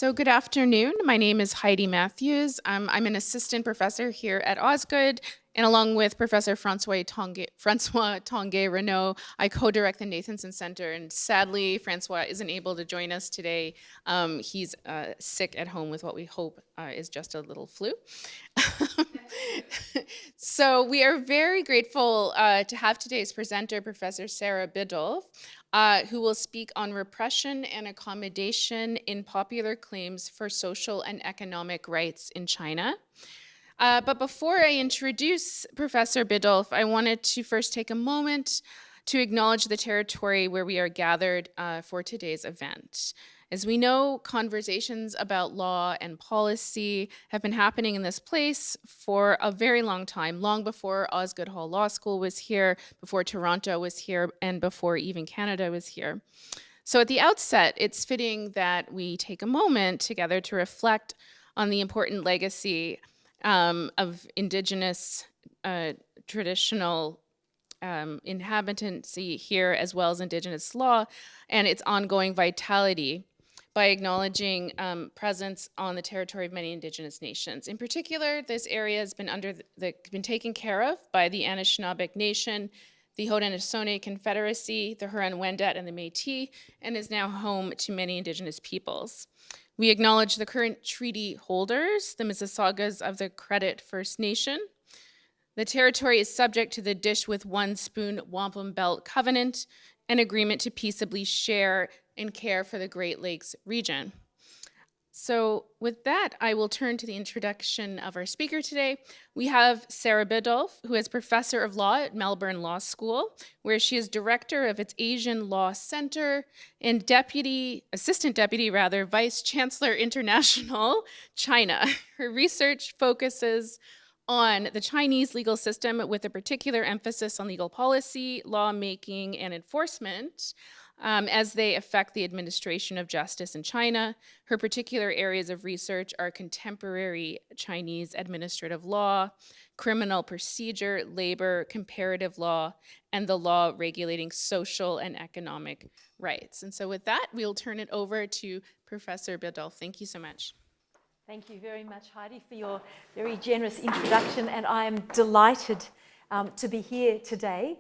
So good afternoon. My name is Heidi Matthews. I'm an assistant professor here at Osgood, and along with Professor Francois Tanguay Renaud, I co-direct the Nathanson Center. And sadly, Francois isn't able to join us today. He's sick at home with what we hope is just a little flu. So we are very grateful to have today's presenter, Professor Sarah Biddulph, who will speak on repression and accommodation in popular claims for social and economic rights in China. But before I introduce Professor Biddulph, I wanted to first take a moment to acknowledge the territory where we are gathered for today's event. As we know, conversations about law and policy have been happening in this place for a very long time, long before Osgood Hall Law School was here, before Toronto was here, and before even Canada was here. So at the outset, it's fitting that we take a moment together to reflect on the important legacy of Indigenous traditional inhabitancy here, as well as Indigenous law and its ongoing vitality, by acknowledging presence on the territory of many Indigenous nations. In particular, this area has been taken care of by the Anishinaabeg Nation, the Haudenosaunee Confederacy, the Huron-Wendat, and the Métis, and is now home to many Indigenous peoples. We acknowledge the current treaty holders, the Mississaugas of the Credit First Nation. The territory is subject to the Dish with One Spoon Wampum Belt Covenant, an agreement to peaceably share and care for the Great Lakes region. So with that, I will turn to the introduction of our speaker today. We have Sarah Biddulph, who is professor of law at Melbourne Law School, where she is director of its Asian Law Center and assistant deputy, vice chancellor international, China. Her research focuses on the Chinese legal system with a particular emphasis on legal policy, lawmaking, and enforcement as they affect the administration of justice in China. Her particular areas of research are contemporary Chinese administrative law, criminal procedure, labor, comparative law, and the law regulating social and economic rights. And so with that, we'll turn it over to Professor Biddulph. Thank you so much. Thank you very much, Heidi, for your very generous introduction, and I am delighted to be here today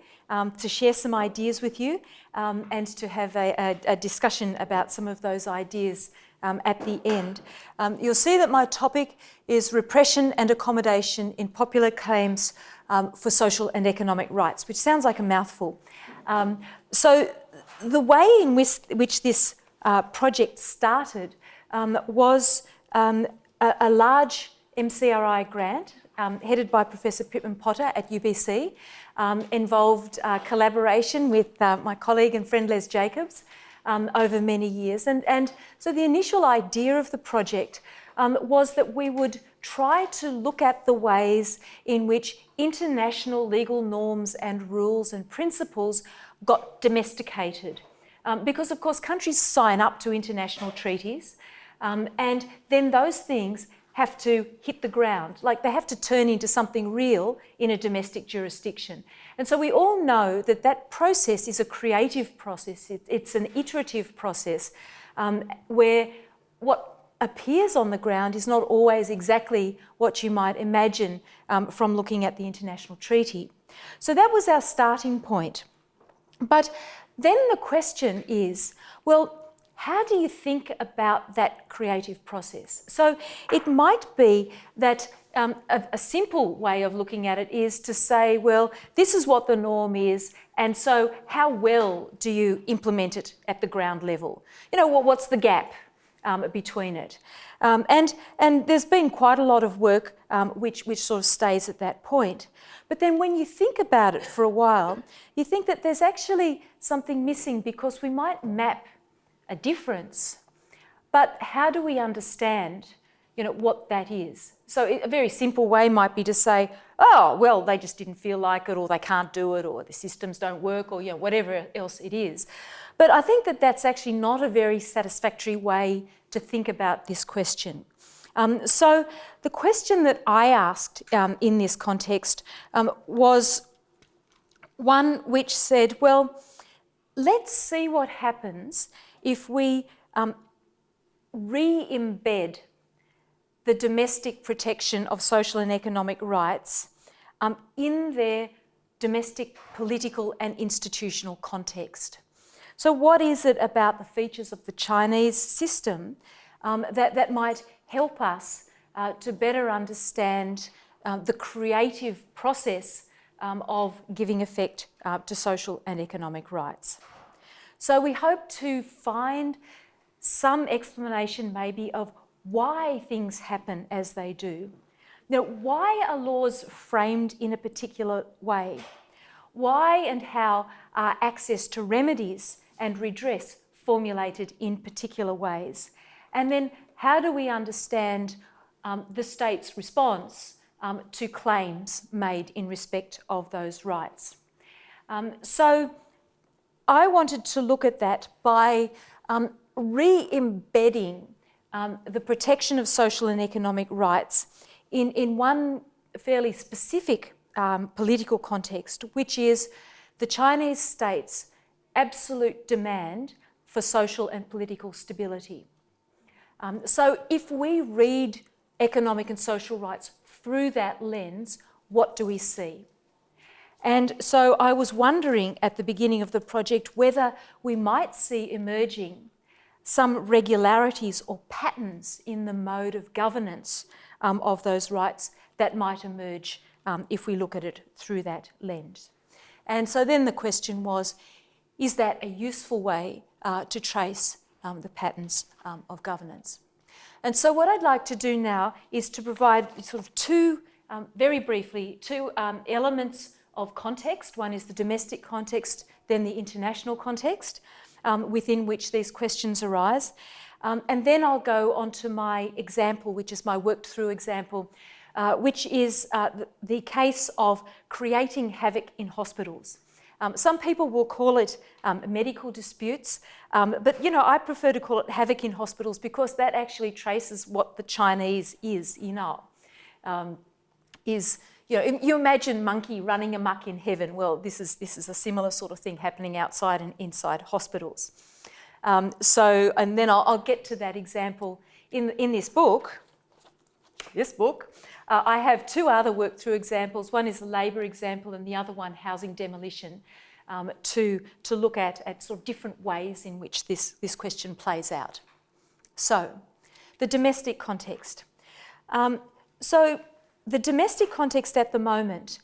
to share some ideas with you and to have a discussion about some of those ideas at the end. You'll see that my topic is repression and accommodation in popular claims for social and economic rights, which sounds like a mouthful. So the way in which this project started was a large MCRI grant headed by Professor Pittman Potter at UBC, involved collaboration with my colleague and friend Les Jacobs over many years. And so the initial idea of the project was that we would try to look at the ways in which international legal norms and rules and principles got domesticated. Because, of course, countries sign up to international treaties, and then those things have to hit the ground, like they have to turn into something real in a domestic jurisdiction. And so we all know that that process is a creative process. It's an iterative process where what appears on the ground is not always exactly what you might imagine from looking at the international treaty. So that was our starting point. But then the question is, well, how do you think about that creative process? So it might be that a simple way of looking at it is to say, well, this is what the norm is, and so how well do you implement it at the ground level? You know, what's the gap between it? And there's been quite a lot of work which sort of stays at that point. But then when you think about it for a while, you think that there's actually something missing, because we might map a difference, but how do we understand, what that is? So a very simple way might be to say, oh, well, they just didn't feel like it, or they can't do it, or the systems don't work, or whatever else it is. But I think that that's actually not a very satisfactory way to think about this question. So the question that I asked in this context was one which said, well, let's see what happens if we re-embed the domestic protection of social and economic rights in their domestic, political and institutional context. So what is it about the features of the Chinese system that might help us to better understand the creative process of giving effect to social and economic rights? So we hope to find some explanation maybe of why things happen as they do. Now, why are laws framed in a particular way? Why and how are access to remedies and redress formulated in particular ways? And then how do we understand the state's response to claims made in respect of those rights? So I wanted to look at that by re-embedding the protection of social and economic rights in one fairly specific political context, which is the Chinese state's absolute demand for social and political stability. So if we read economic and social rights through that lens, what do we see? And so I was wondering at the beginning of the project whether we might see emerging some regularities or patterns in the mode of governance of those rights that might emerge if we look at it through that lens. And so then the question was, is that a useful way to trace the patterns of governance? And so what I'd like to do now is to provide sort of very briefly, two elements of context. One is the domestic context, then the international context within which these questions arise. And then I'll go on to my example, which is my worked through example, which is the case of creating havoc in hospitals. Some people will call it medical disputes, but I prefer to call it havoc in hospitals because that actually traces what the Chinese is, you imagine monkey running amok in heaven. Well, this is a similar sort of thing happening outside and inside hospitals. And then I'll get to that example in this book. I have two other worked through examples. One is the labour example and the other one housing demolition, to look at sort of different ways in which this question plays out. So, the domestic context. So the domestic context at the moment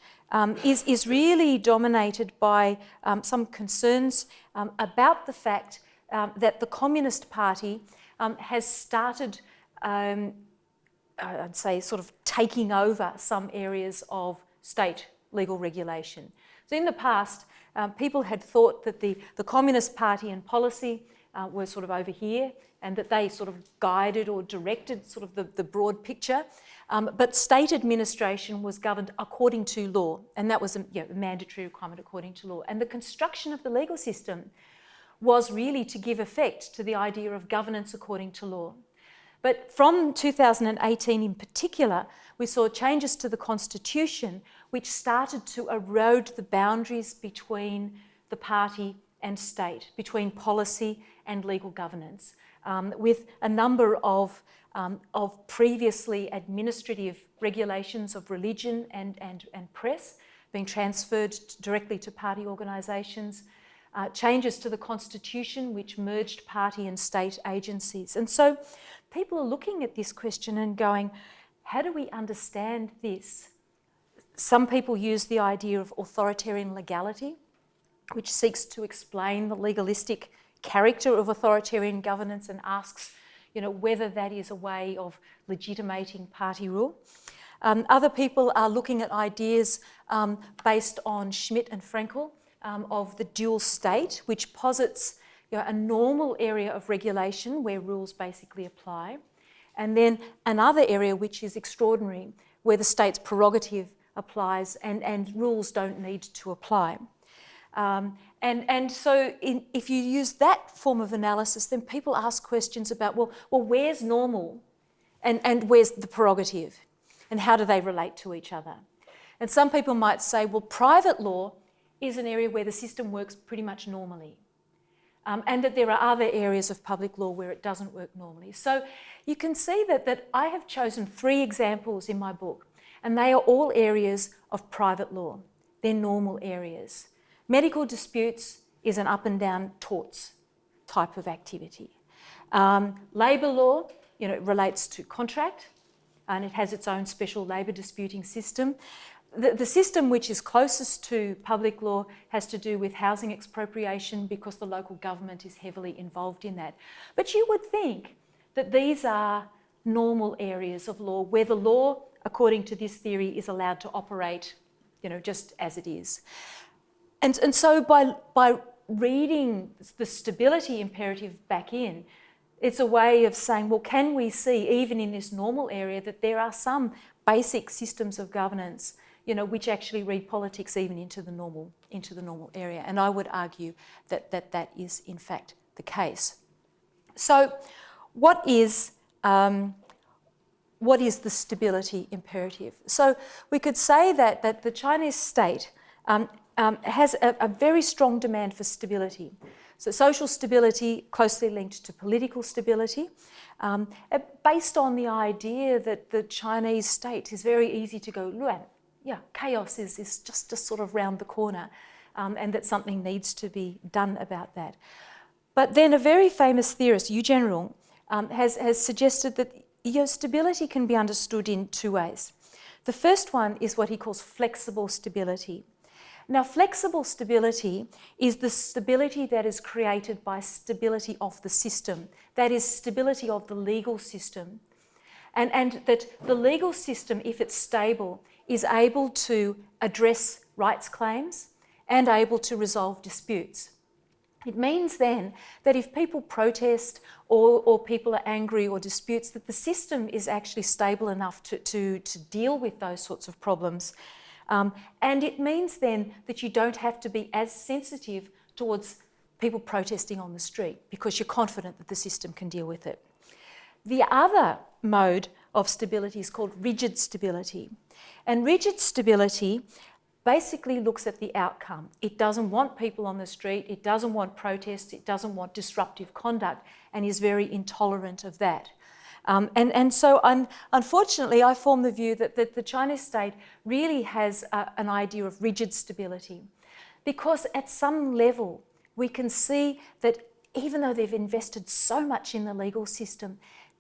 is really dominated by some concerns about the fact that the Communist Party has started, I'd say, sort of taking over some areas of state legal regulation. So in the past, people had thought that the Communist Party and policy were sort of over here and that they sort of guided or directed sort of the broad picture. But state administration was governed according to law, and that was a mandatory requirement according to law. And the construction of the legal system was really to give effect to the idea of governance according to law. But from 2018 in particular, we saw changes to the Constitution which started to erode the boundaries between the party and state, between policy and legal governance, with a number of previously administrative regulations of religion and press being transferred directly to party organisations, changes to the Constitution which merged party and state agencies. And so people are looking at this question and going, how do we understand this? Some people use the idea of authoritarian legality, which seeks to explain the legalistic character of authoritarian governance and asks, whether that is a way of legitimating party rule. Other people are looking at ideas based on Schmidt and Frankel of the dual state, which posits a normal area of regulation where rules basically apply, and then another area which is extraordinary, where the state's prerogative applies and rules don't need to apply. And so if you use that form of analysis, then people ask questions about, well, where's normal and where's the prerogative? And how do they relate to each other? And some people might say, well, private law is an area where the system works pretty much normally. and that there are other areas of public law where it doesn't work normally. So you can see that I have chosen 3 examples in my book, and they are all areas of private law. They're normal areas. Medical disputes is an up and down torts type of activity. Labour law, relates to contract, and it has its own special labour disputing system. The system which is closest to public law has to do with housing expropriation because the local government is heavily involved in that. But you would think that these are normal areas of law where the law, according to this theory, is allowed to operate, just as it is. And so by reading the stability imperative back in, it's a way of saying, well, can we see, even in this normal area, that there are some basic systems of governance, which actually read politics even into the normal area? And I would argue that is in fact the case. So, what is the stability imperative? So we could say that the Chinese state has a very strong demand for stability. So social stability closely linked to political stability, based on the idea that the Chinese state is very easy to go, chaos is just sort of round the corner, and that something needs to be done about that. But then a very famous theorist, Yu Zhenrong, has suggested that stability can be understood in 2 ways. The first one is what he calls flexible stability. Now, flexible stability is the stability that is created by stability of the system, that is, stability of the legal system, and that the legal system, if it's stable, is able to address rights claims and able to resolve disputes. It means then that if people protest or people are angry or disputes, that the system is actually stable enough to deal with those sorts of problems. And it means then that you don't have to be as sensitive towards people protesting on the street because you're confident that the system can deal with it. The other mode of stability is called rigid stability. And rigid stability basically looks at the outcome. It doesn't want people on the street, it doesn't want protests, it doesn't want disruptive conduct, and is very intolerant of that. So unfortunately, I form the view that the Chinese state really has an idea of rigid stability, because at some level we can see that even though they've invested so much in the legal system,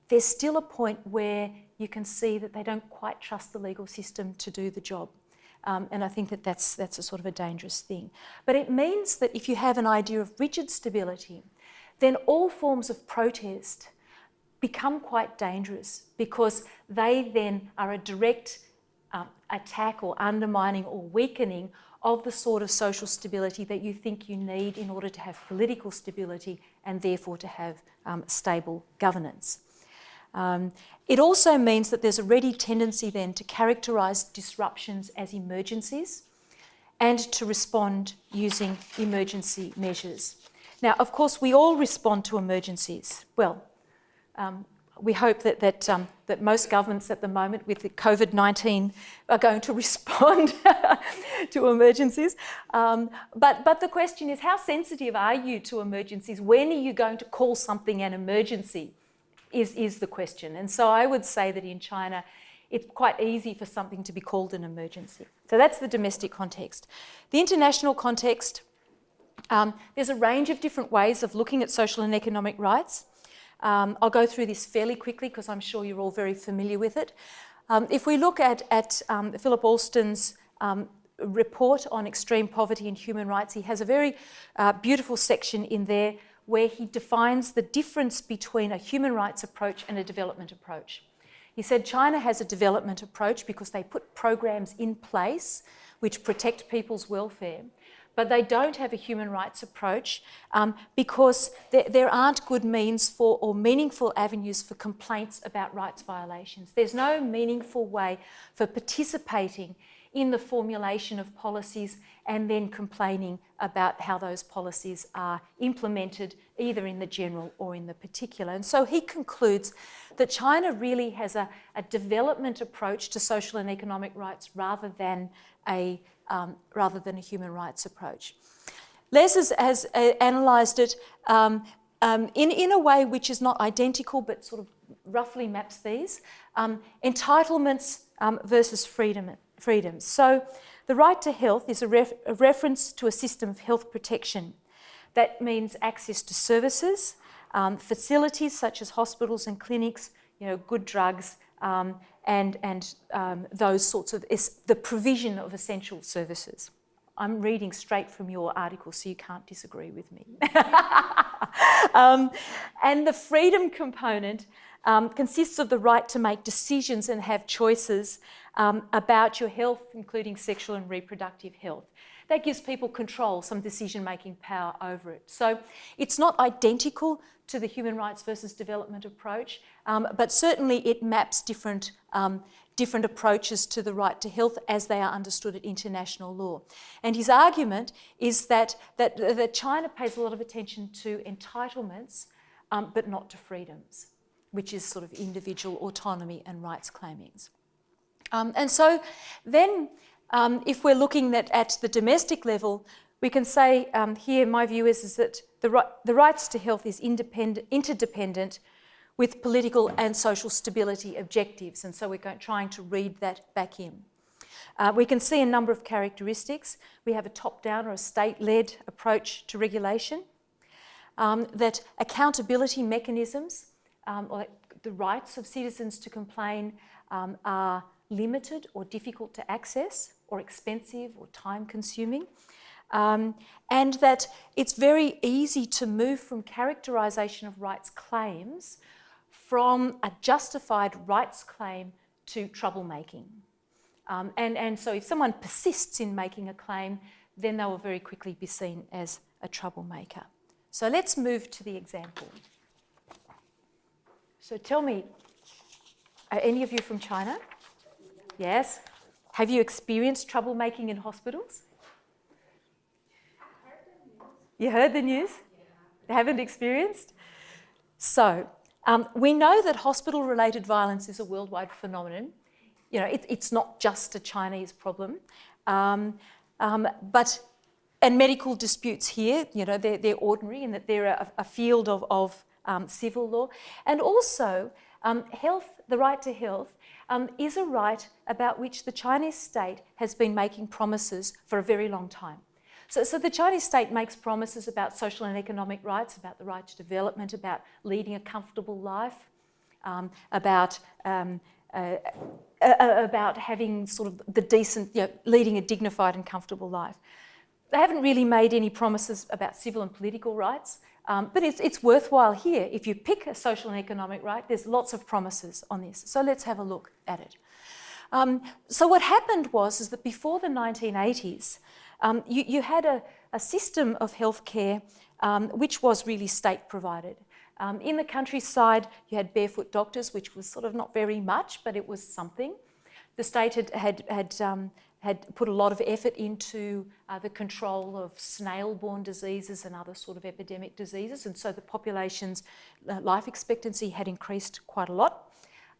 there's still a point where you can see that they don't quite trust the legal system to do the job. And I think that's a sort of a dangerous thing. But it means that if you have an idea of rigid stability, then all forms of protest become quite dangerous, because they then are a direct attack or undermining or weakening of the sort of social stability that you think you need in order to have political stability and therefore to have stable governance. It also means that there's a ready tendency then to characterise disruptions as emergencies and to respond using emergency measures. Now, of course, we all respond to emergencies. Well, we hope that most governments at the moment with the COVID-19 are going to respond to emergencies. But the question is, how sensitive are you to emergencies? When are you going to call something an emergency is the question. And so I would say that in China, it's quite easy for something to be called an emergency. So that's the domestic context. The international context, there's a range of different ways of looking at social and economic rights. I'll go through this fairly quickly because I'm sure you're all very familiar with it. If we look at Philip Alston's report on extreme poverty and human rights, he has a very beautiful section in there where he defines the difference between a human rights approach and a development approach. He said China has a development approach because they put programs in place which protect people's welfare, but they don't have a human rights approach because there aren't good means for or meaningful avenues for complaints about rights violations. There's no meaningful way for participating in the formulation of policies and then complaining about how those policies are implemented either in the general or in the particular. And so he concludes that China really has a development approach to social and economic rights rather than a human rights approach. Les has analysed it in a way which is not identical but sort of roughly maps these. Entitlements versus freedoms. So the right to health is a reference to a system of health protection. That means access to services, facilities such as hospitals and clinics, good drugs, and those sorts of, the provision of essential services. I'm reading straight from your article, so you can't disagree with me. And the freedom component consists of the right to make decisions and have choices about your health, including sexual and reproductive health. That gives people control, some decision-making power over it. So it's not identical to the human rights versus development approach, but certainly it maps different approaches to the right to health as they are understood at international law. And his argument is that China pays a lot of attention to entitlements, but not to freedoms, which is sort of individual autonomy and rights claimings. And so then, if we're looking at the domestic level, we can say here, my view is that the rights to health is interdependent with political and social stability objectives, and so we're trying to read that back in. We can see a number of characteristics. We have a top-down or a state-led approach to regulation, that accountability mechanisms, or the rights of citizens to complain, are limited or difficult to access or expensive or time-consuming, and that it's very easy to move from characterisation of rights claims from a justified rights claim to troublemaking. And so if someone persists in making a claim, then they will very quickly be seen as a troublemaker. So let's move to the example. So tell me, are any of you from China? Yes. Have you experienced troublemaking in hospitals? You heard the news? Yeah. Haven't experienced? So, we know that hospital-related violence is a worldwide phenomenon. It's not just a Chinese problem. And medical disputes here, they're ordinary in that they're a field of civil law. And also, health, the right to health, is a right about which the Chinese state has been making promises for a very long time. So the Chinese state makes promises about social and economic rights, about the right to development, about leading a comfortable life, about having sort of the decent, leading a dignified and comfortable life. They haven't really made any promises about civil and political rights, but it's worthwhile here. If you pick a social and economic right, there's lots of promises on this. So let's have a look at it. So what happened is that before the 1980s, you had a system of healthcare which was really state-provided. In the countryside, you had barefoot doctors, which was sort of not very much, but it was something. The state had put a lot of effort into the control of snail-borne diseases and other sort of epidemic diseases, and so the population's life expectancy had increased quite a lot.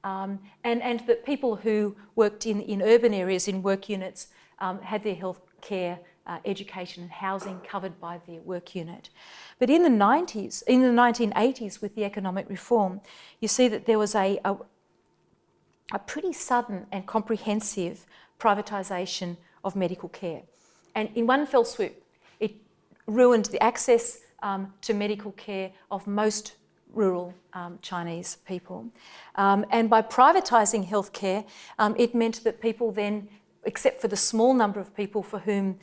And that people who worked in urban areas, in work units, had their health care, education and housing covered by their work unit. But in the 1980s, with the economic reform, you see that there was a pretty sudden and comprehensive privatisation of medical care. And in one fell swoop, it ruined the access to medical care of most rural Chinese people. And by privatising healthcare, it meant that people then, except for the small number of people for whom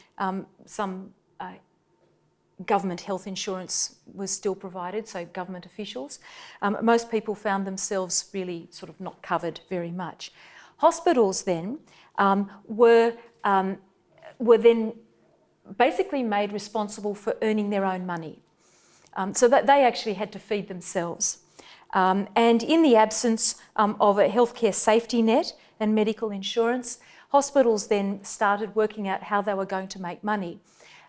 some government health insurance was still provided, so government officials, most people found themselves really sort of not covered very much. Hospitals then were then basically made responsible for earning their own money, so that they actually had to feed themselves. And in the absence of a healthcare safety net and medical insurance, hospitals then started working out how they were going to make money.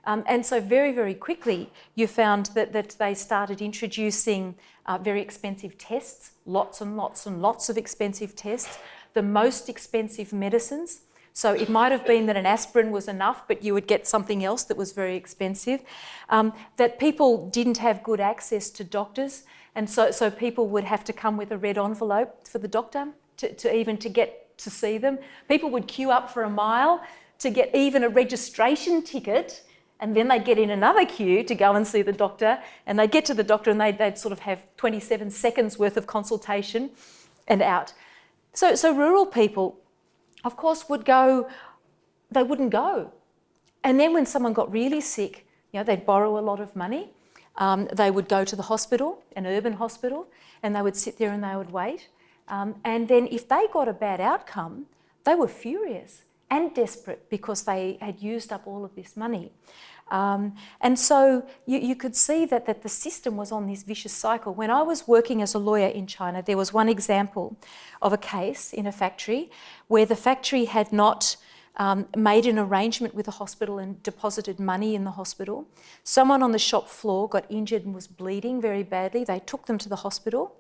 And so very, very quickly, you found that they started introducing very expensive tests, lots and lots and lots of expensive tests, the most expensive medicines, So it might have been that an aspirin was enough, but you would get something else that was very expensive. That people didn't have good access to doctors, and so people would have to come with a red envelope for the doctor to get to see them. People would queue up for a mile to get even a registration ticket, and then they'd get in another queue to go and see the doctor, and they'd get to the doctor and they'd sort of have 27 seconds worth of consultation and out. So rural people, of course, wouldn't go. And then when someone got really sick, they'd borrow a lot of money. They would go to the hospital, an urban hospital, and they would sit there and they would wait. And then if they got a bad outcome, they were furious and desperate because they had used up all of this money. And so you could see that the system was on this vicious cycle. When I was working as a lawyer in China, there was one example of a case in a factory where the factory had not made an arrangement with the hospital and deposited money in the hospital. Someone on the shop floor got injured and was bleeding very badly. They took them to the hospital.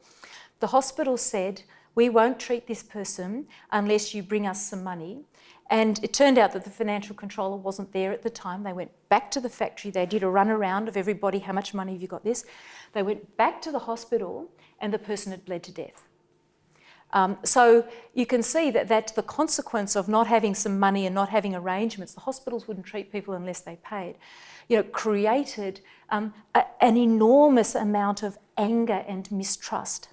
The hospital said, "We won't treat this person unless you bring us some money." And it turned out that the financial controller wasn't there at the time. They went back to the factory. They did a run around of everybody. How much money have you got this? They went back to the hospital and the person had bled to death. So you can see that the consequence of not having some money and not having arrangements, the hospitals wouldn't treat people unless they paid, created an enormous amount of anger and mistrust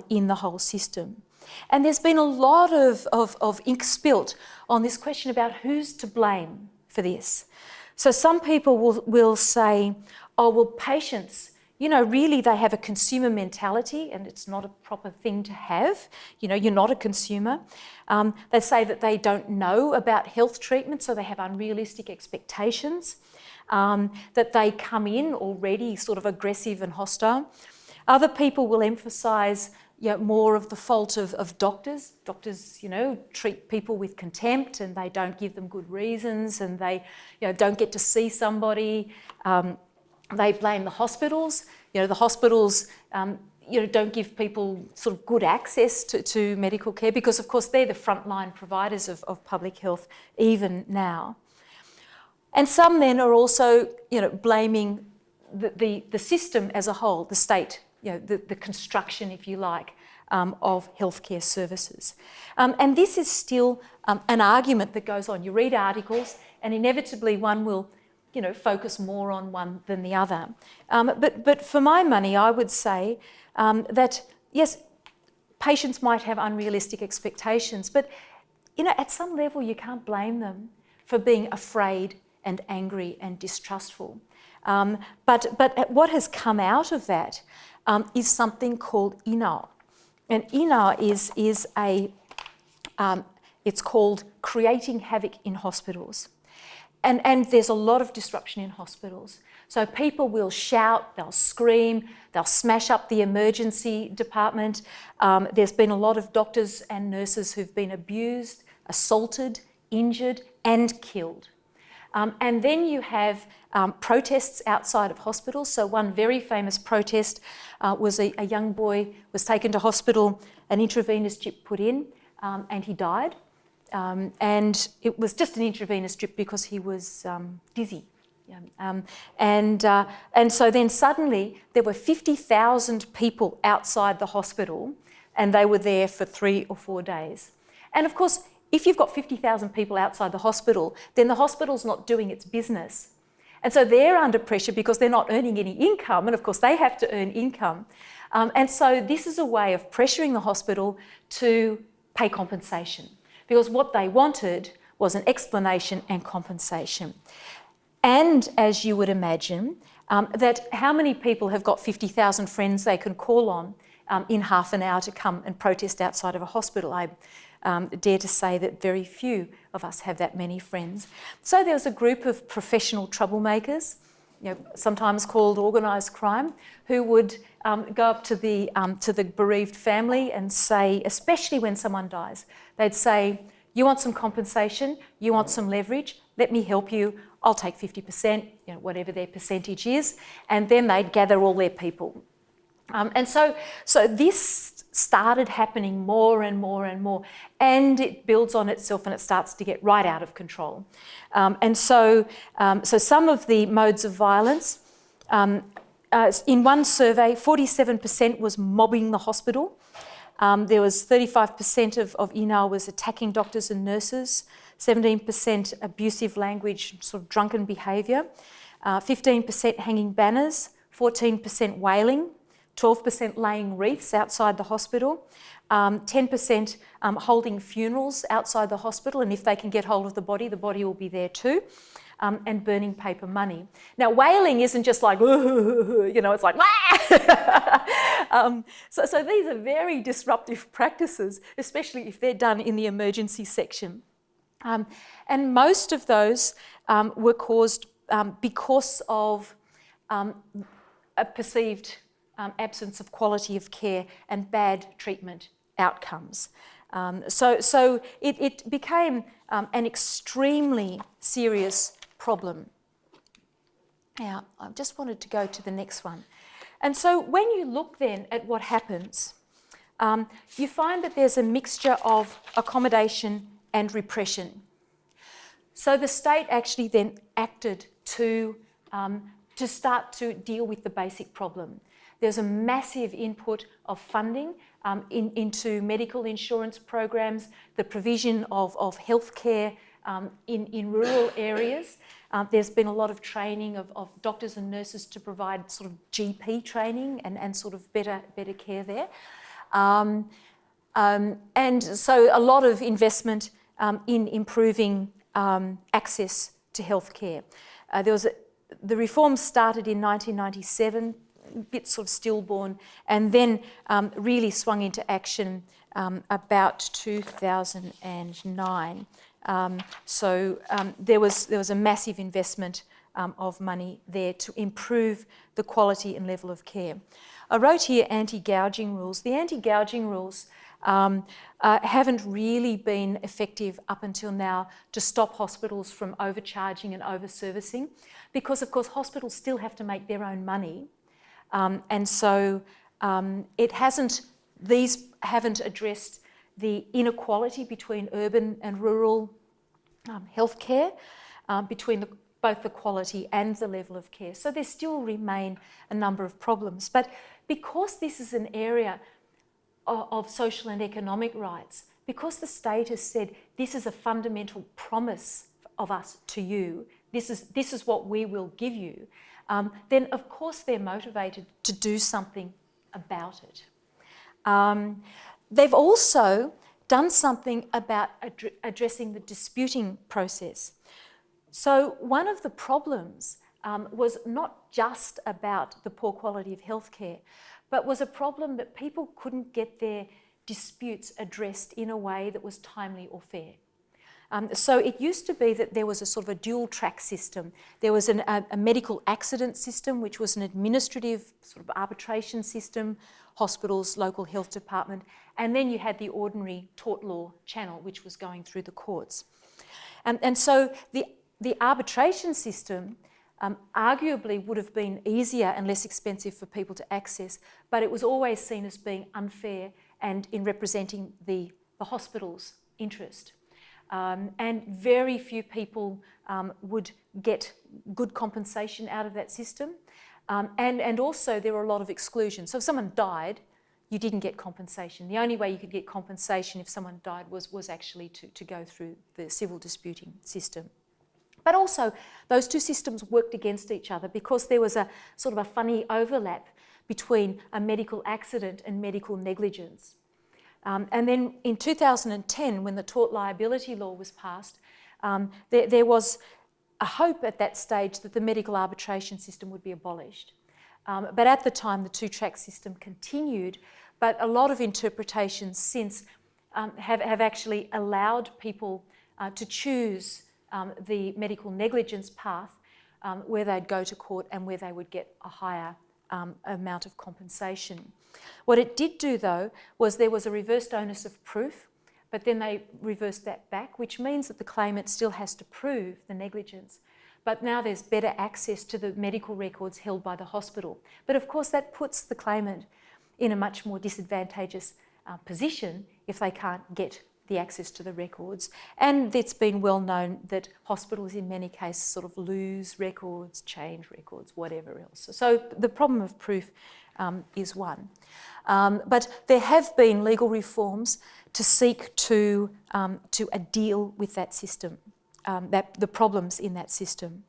in the whole system. And there's been a lot of ink spilt on this question about who's to blame for this. So some people will say, oh, well, patients, really they have a consumer mentality and it's not a proper thing to have. You're not a consumer. They say that they don't know about health treatment, so they have unrealistic expectations, that they come in already sort of aggressive and hostile. Other people will emphasise more of the fault of doctors. Doctors, treat people with contempt and they don't give them good reasons and they, don't get to see somebody. They blame the hospitals. The hospitals, don't give people sort of good access to medical care because, of course, they're the frontline providers of public health even now. And some then are also, blaming the system as a whole, the state, the construction, if you like, of healthcare services. And this is still an argument that goes on. You read articles and inevitably one will, focus more on one than the other. But for my money, I would say that, yes, patients might have unrealistic expectations, but, at some level you can't blame them for being afraid and angry and distrustful. But what has come out of that is something called INAR. And INAR is it's called Creating Havoc in Hospitals. And there's a lot of disruption in hospitals. So people will shout, they'll scream, they'll smash up the emergency department. There's been a lot of doctors and nurses who've been abused, assaulted, injured and killed. And then you have protests outside of hospitals. So one very famous protest was a young boy was taken to hospital, an intravenous drip put in, and he died. And it was just an intravenous drip because he was dizzy. And so then suddenly there were 50,000 people outside the hospital and they were there for 3 or 4 days. And of course, if you've got 50,000 people outside the hospital, then the hospital's not doing its business. And so they're under pressure because they're not earning any income, and of course they have to earn income. And so this is a way of pressuring the hospital to pay compensation, because what they wanted was an explanation and compensation. And as you would imagine, that how many people have got 50,000 friends they can call on in half an hour to come and protest outside of a hospital? I dare to say that very few of us have that many friends. So there was a group of professional troublemakers, sometimes called organised crime, who would go up to the bereaved family and say, especially when someone dies, they'd say, "You want some compensation? You want some leverage? Let me help you. I'll take 50%, whatever their percentage is." And then they'd gather all their people. And so this started happening more and more and more, and it builds on itself and it starts to get right out of control. So some of the modes of violence, in one survey, 47% was mobbing the hospital. There was 35% of ENAR was attacking doctors and nurses, 17% abusive language, sort of drunken behaviour, 15% hanging banners, 14% wailing, 12% laying wreaths outside the hospital, 10% holding funerals outside the hospital, and if they can get hold of the body will be there too, and burning paper money. Now, wailing isn't just like, it's like, so these are very disruptive practices, especially if they're done in the emergency section. And most of those were caused because of a perceived absence of quality of care and bad treatment outcomes. So it became an extremely serious problem. Now, I just wanted to go to the next one. And so when you look then at what happens, you find that there's a mixture of accommodation and repression. So the state actually then acted to start to deal with the basic problem. There's a massive input of funding into medical insurance programs, the provision of healthcare in rural areas. There's been a lot of training of doctors and nurses to provide sort of GP training and sort of better care there. And so a lot of investment in improving access to healthcare. The reforms started in 1997, a bit sort of stillborn, and then really swung into action about 2009. There was a massive investment of money there to improve the quality and level of care. I wrote here anti-gouging rules. The anti-gouging rules haven't really been effective up until now to stop hospitals from overcharging and over-servicing, because of course hospitals still have to make their own money. These haven't addressed the inequality between urban and rural healthcare, between both the quality and the level of care. So there still remain a number of problems. But because this is an area of social and economic rights, because the state has said this is a fundamental promise of us to you, this is what we will give you, then of course they're motivated to do something about it. They've also done something about addressing the disputing process. So one of the problems was not just about the poor quality of healthcare, but was a problem that people couldn't get their disputes addressed in a way that was timely or fair. So it used to be that there was a sort of a dual track system. There was a medical accident system, which was an administrative sort of arbitration system, hospitals, local health department, and then you had the ordinary tort law channel, which was going through the courts. And so the arbitration system arguably would have been easier and less expensive for people to access, but it was always seen as being unfair and in representing the hospital's interest. And very few people would get good compensation out of that system. And also there were a lot of exclusions. So if someone died, you didn't get compensation. The only way you could get compensation if someone died was actually to go through the civil disputing system. But also those two systems worked against each other because there was a sort of a funny overlap between a medical accident and medical negligence. And then in 2010, when the tort liability law was passed, there was a hope at that stage that the medical arbitration system would be abolished. But at the time, the two-track system continued, but a lot of interpretations since have actually allowed people to choose the medical negligence path where they'd go to court and where they would get a higher amount of compensation. What it did do, though, was there was a reversed onus of proof, but then they reversed that back, which means that the claimant still has to prove the negligence. but now there's better access to the medical records held by the hospital. But of course that puts the claimant in a much more disadvantageous position if they can't get the access to the records. And it's been well known that hospitals in many cases sort of lose records, change records, whatever else. So the problem of proof is one. But there have been legal reforms to seek to deal with that system, the problems in that system.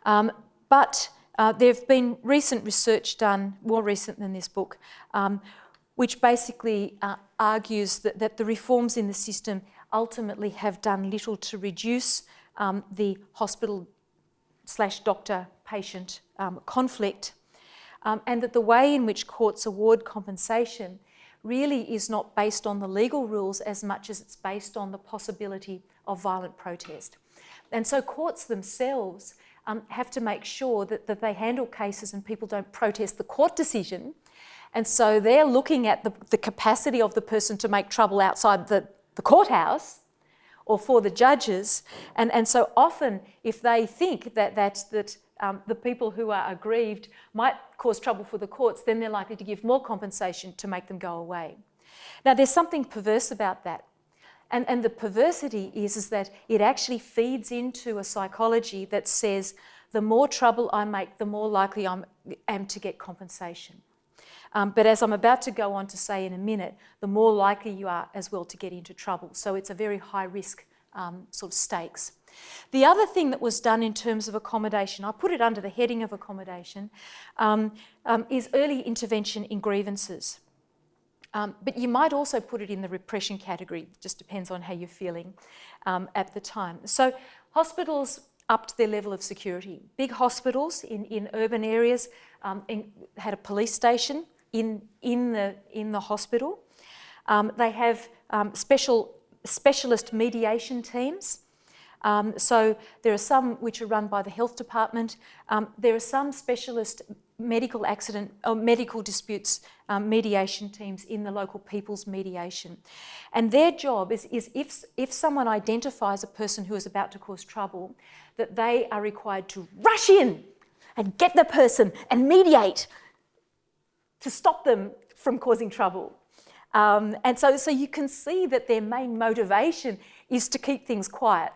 But there have been recent research done, more recent than this book, which basically argues that the reforms in the system ultimately have done little to reduce the hospital/doctor-patient conflict, and that the way in which courts award compensation really is not based on the legal rules as much as it's based on the possibility of violent protest. And so courts themselves have to make sure that they handle cases and people don't protest the court decision. And so they're looking at the capacity of the person to make trouble outside the courthouse or for the judges. And so often if they think that the people who are aggrieved might cause trouble for the courts, then they're likely to give more compensation to make them go away. Now there's something perverse about that. And the perversity is that it actually feeds into a psychology that says the more trouble I make, the more likely I am to get compensation. But as I'm about to go on to say in a minute, the more likely you are as well to get into trouble. So it's a very high risk sort of stakes. The other thing that was done in terms of accommodation, I put it under the heading of accommodation, is early intervention in grievances. But you might also put it in the repression category, just depends on how you're feeling at the time. So hospitals upped their level of security. Big hospitals in urban areas had a police station in the hospital. They have specialist mediation teams. So there are some which are run by the health department. There are some specialist medical accident or medical disputes mediation teams in the local people's mediation. And their job is if someone identifies a person who is about to cause trouble, that they are required to rush in and get the person and mediate to stop them from causing trouble. And so you can see that their main motivation is to keep things quiet.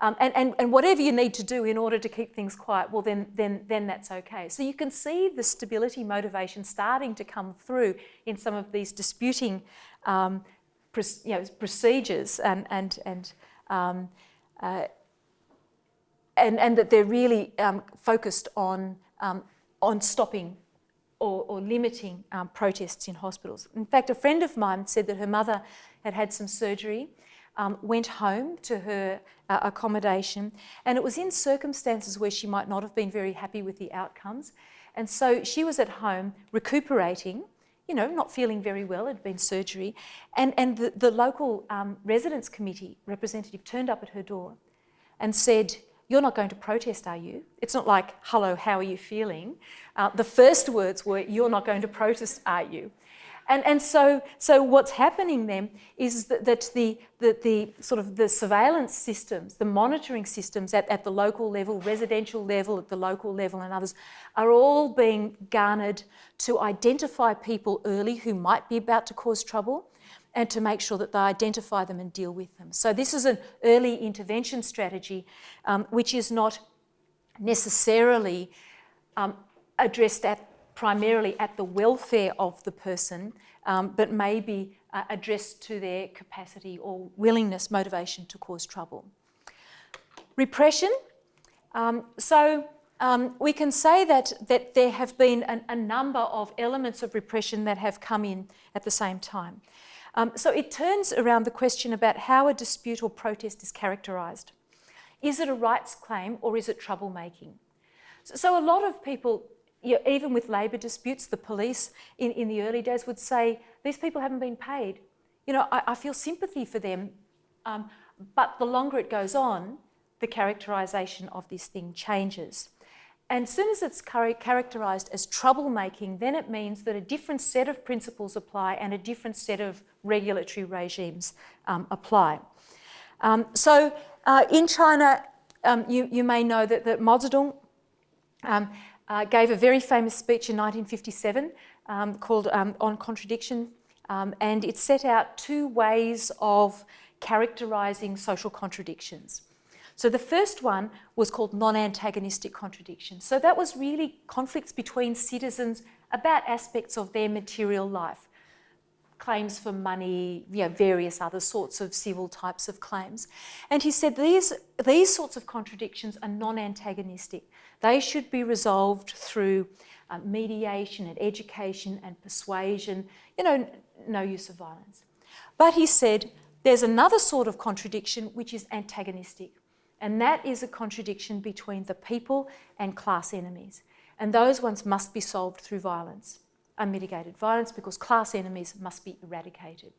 And whatever you need to do in order to keep things quiet, well, then that's okay. So you can see the stability motivation starting to come through in some of these disputing procedures, and that they're really focused on stopping or limiting protests in hospitals. In fact, a friend of mine said that her mother had some surgery, went home to her accommodation, and it was in circumstances where she might not have been very happy with the outcomes. And so she was at home recuperating, not feeling very well, it had been surgery, and the local residents committee representative turned up at her door and said, "You're not going to protest, are you?" It's not like, "Hello, how are you feeling?" The first words were, "You're not going to protest, are you?" And so what's happening then is that the sort of the surveillance systems, the monitoring systems at the local level, residential level, at the local level and others, are all being garnered to identify people early who might be about to cause trouble and to make sure that they identify them and deal with them. So this is an early intervention strategy which is not necessarily addressed primarily at the welfare of the person, but may be addressed to their capacity or willingness, motivation to cause trouble. Repression. We can say that there have been a number of elements of repression that have come in at the same time. So it turns around the question about how a dispute or protest is characterised. Is it a rights claim or is it troublemaking? So a lot of people, even with labour disputes, the police in the early days would say, these people haven't been paid. I feel sympathy for them. But the longer it goes on, the characterisation of this thing changes. And as soon as it's characterised as troublemaking, then it means that a different set of principles apply and a different set of regulatory regimes apply. In China, you may know that Mao Zedong gave a very famous speech in 1957 called On Contradiction, and it set out two ways of characterising social contradictions. So the first one was called non-antagonistic contradiction. So that was really conflicts between citizens about aspects of their material life. Claims for money, various other sorts of civil types of claims. And he said these sorts of contradictions are non-antagonistic. They should be resolved through mediation and education and persuasion, no use of violence. But he said there's another sort of contradiction which is antagonistic, and that is a contradiction between the people and class enemies. And those ones must be solved through violence. Unmitigated violence, because class enemies must be eradicated.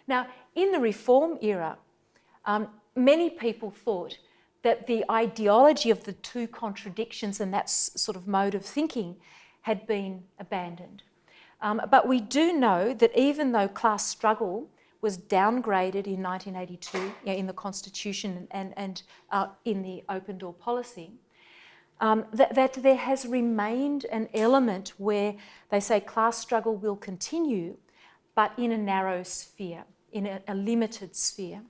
Now, in the reform era, many people thought that the ideology of the two contradictions and that sort of mode of thinking had been abandoned. But we do know that even though class struggle was downgraded in 1982 in the Constitution and in the open door policy, that there has remained an element where they say class struggle will continue, but in a narrow sphere, in a limited sphere.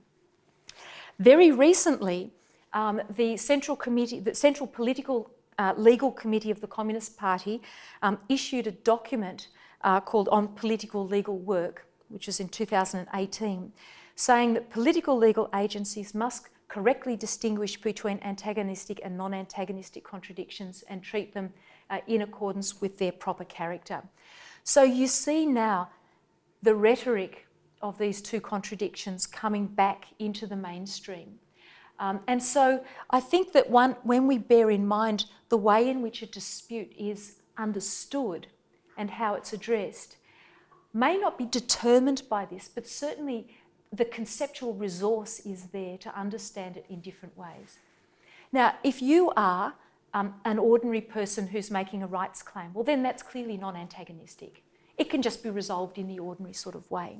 Very recently, the Central Political Legal Committee of the Communist Party issued a document called On Political Legal Work, which was in 2018, saying that political legal agencies must correctly distinguish between antagonistic and non-antagonistic contradictions and treat them in accordance with their proper character. So you see now the rhetoric of these two contradictions coming back into the mainstream. And so I think that when we bear in mind the way in which a dispute is understood and how it's addressed, may not be determined by this, but certainly the conceptual resource is there to understand it in different ways. Now, if you are an ordinary person who's making a rights claim, well, then that's clearly non-antagonistic. It can just be resolved in the ordinary sort of way.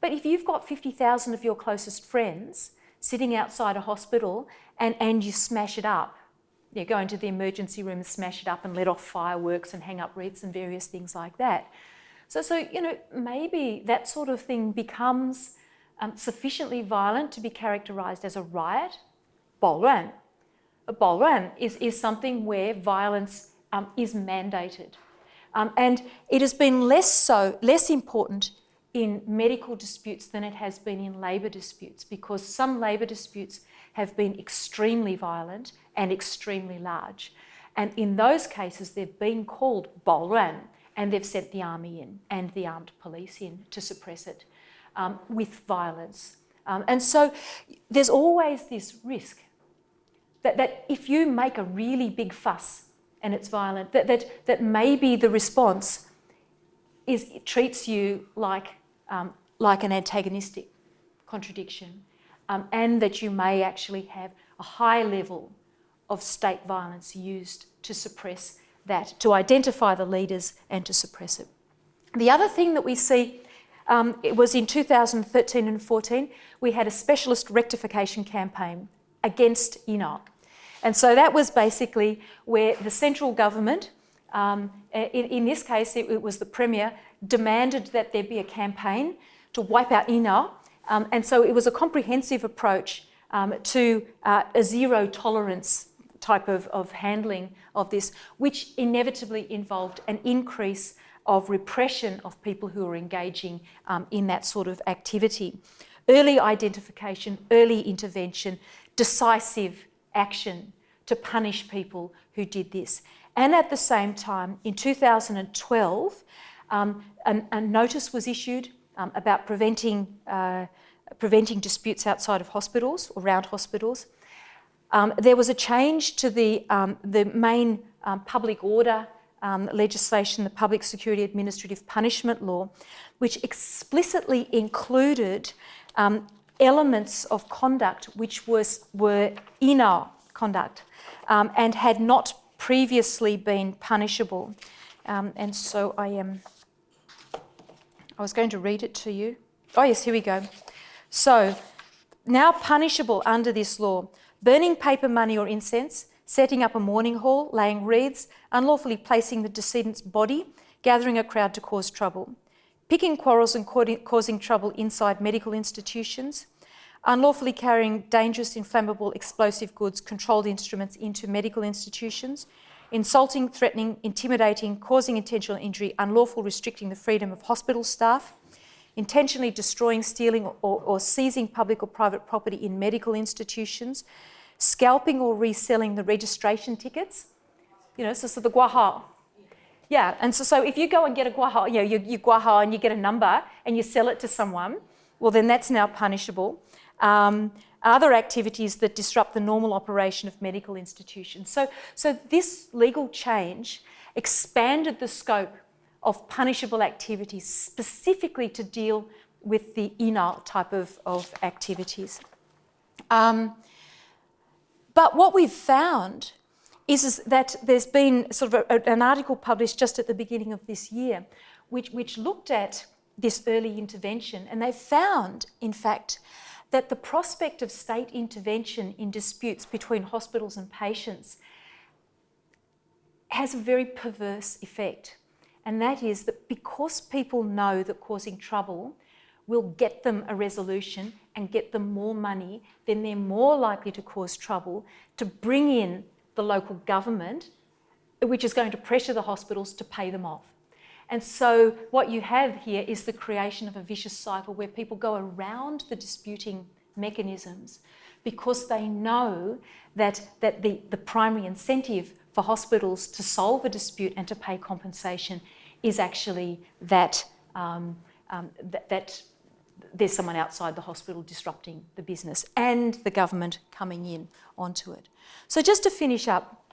But if you've got 50,000 of your closest friends sitting outside a hospital and you smash it up, you go into the emergency room and smash it up and let off fireworks and hang up wreaths and various things like that. So maybe that sort of thing becomes sufficiently violent to be characterised as a riot. 暴乱. A 暴乱 is something where violence is mandated. And it has been less important in medical disputes than it has been in labour disputes, because some labour disputes have been extremely violent and extremely large. And in those cases, they've been called 暴乱, and they've sent the army in and the armed police in to suppress it with violence. And so there's always this risk that if you make a really big fuss and it's violent, that maybe the response it treats you like an antagonistic contradiction, and that you may actually have a high level of state violence used to suppress that, to identify the leaders and to suppress it. The other thing that we see, it was in 2013 and 14, we had a specialist rectification campaign against INA. And so that was basically where the central government, in this case it was the Premier, demanded that there be a campaign to wipe out INA. And so it was a comprehensive approach to a zero tolerance type of handling of this, which inevitably involved an increase of repression of people who are engaging in that sort of activity. Early identification, early intervention, decisive action to punish people who did this. And at the same time, in 2012, a notice was issued about preventing disputes outside of hospitals or around hospitals. There was a change to the main public order legislation, the Public Security Administrative Punishment Law, which explicitly included elements of conduct which were INA conduct and had not previously been punishable. And so I was going to read it to you. Oh yes, here we go. So, now punishable under this law, burning paper, money or incense, setting up a mourning hall, laying wreaths, unlawfully placing the decedent's body, gathering a crowd to cause trouble, picking quarrels and causing trouble inside medical institutions, unlawfully carrying dangerous, inflammable, explosive goods, controlled instruments into medical institutions, insulting, threatening, intimidating, causing intentional injury, unlawful restricting the freedom of hospital staff, intentionally destroying, stealing or seizing public or private property in medical institutions, scalping or reselling the registration tickets, so the guaha. Yeah, and so if you go and get a guaha, you guaha and you get a number and you sell it to someone, well then that's now punishable. Other activities that disrupt the normal operation of medical institutions. So this legal change expanded the scope of punishable activities specifically to deal with the inal type of activities. But what we've found is that there's been sort of an article published just at the beginning of this year which looked at this early intervention, and they found, in fact, that the prospect of state intervention in disputes between hospitals and patients has a very perverse effect. And that is that because people know that causing trouble will get them a resolution and get them more money, then they're more likely to cause trouble, to bring in the local government, which is going to pressure the hospitals to pay them off. And so what you have here is the creation of a vicious cycle where people go around the disputing mechanisms because they know that the primary incentive for hospitals to solve a dispute and to pay compensation is actually that there's someone outside the hospital disrupting the business and the government coming in onto it. So just to finish up,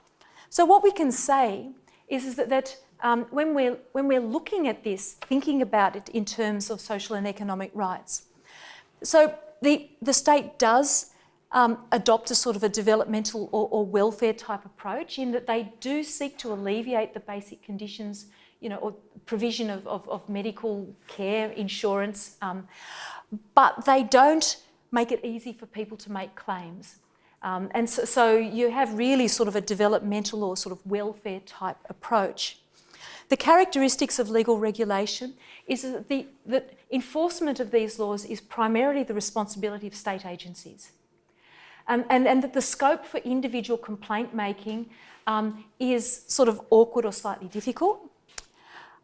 so what we can say is that when we're looking at this, thinking about it in terms of social and economic rights, so the state does adopt a sort of a developmental or welfare type approach in that they do seek to alleviate the basic conditions, or provision of medical care, insurance, but they don't make it easy for people to make claims. And so you have really sort of a developmental or sort of welfare type approach. The characteristics of legal regulation is that enforcement of these laws is primarily the responsibility of state agencies. And that the scope for individual complaint making is sort of awkward or slightly difficult.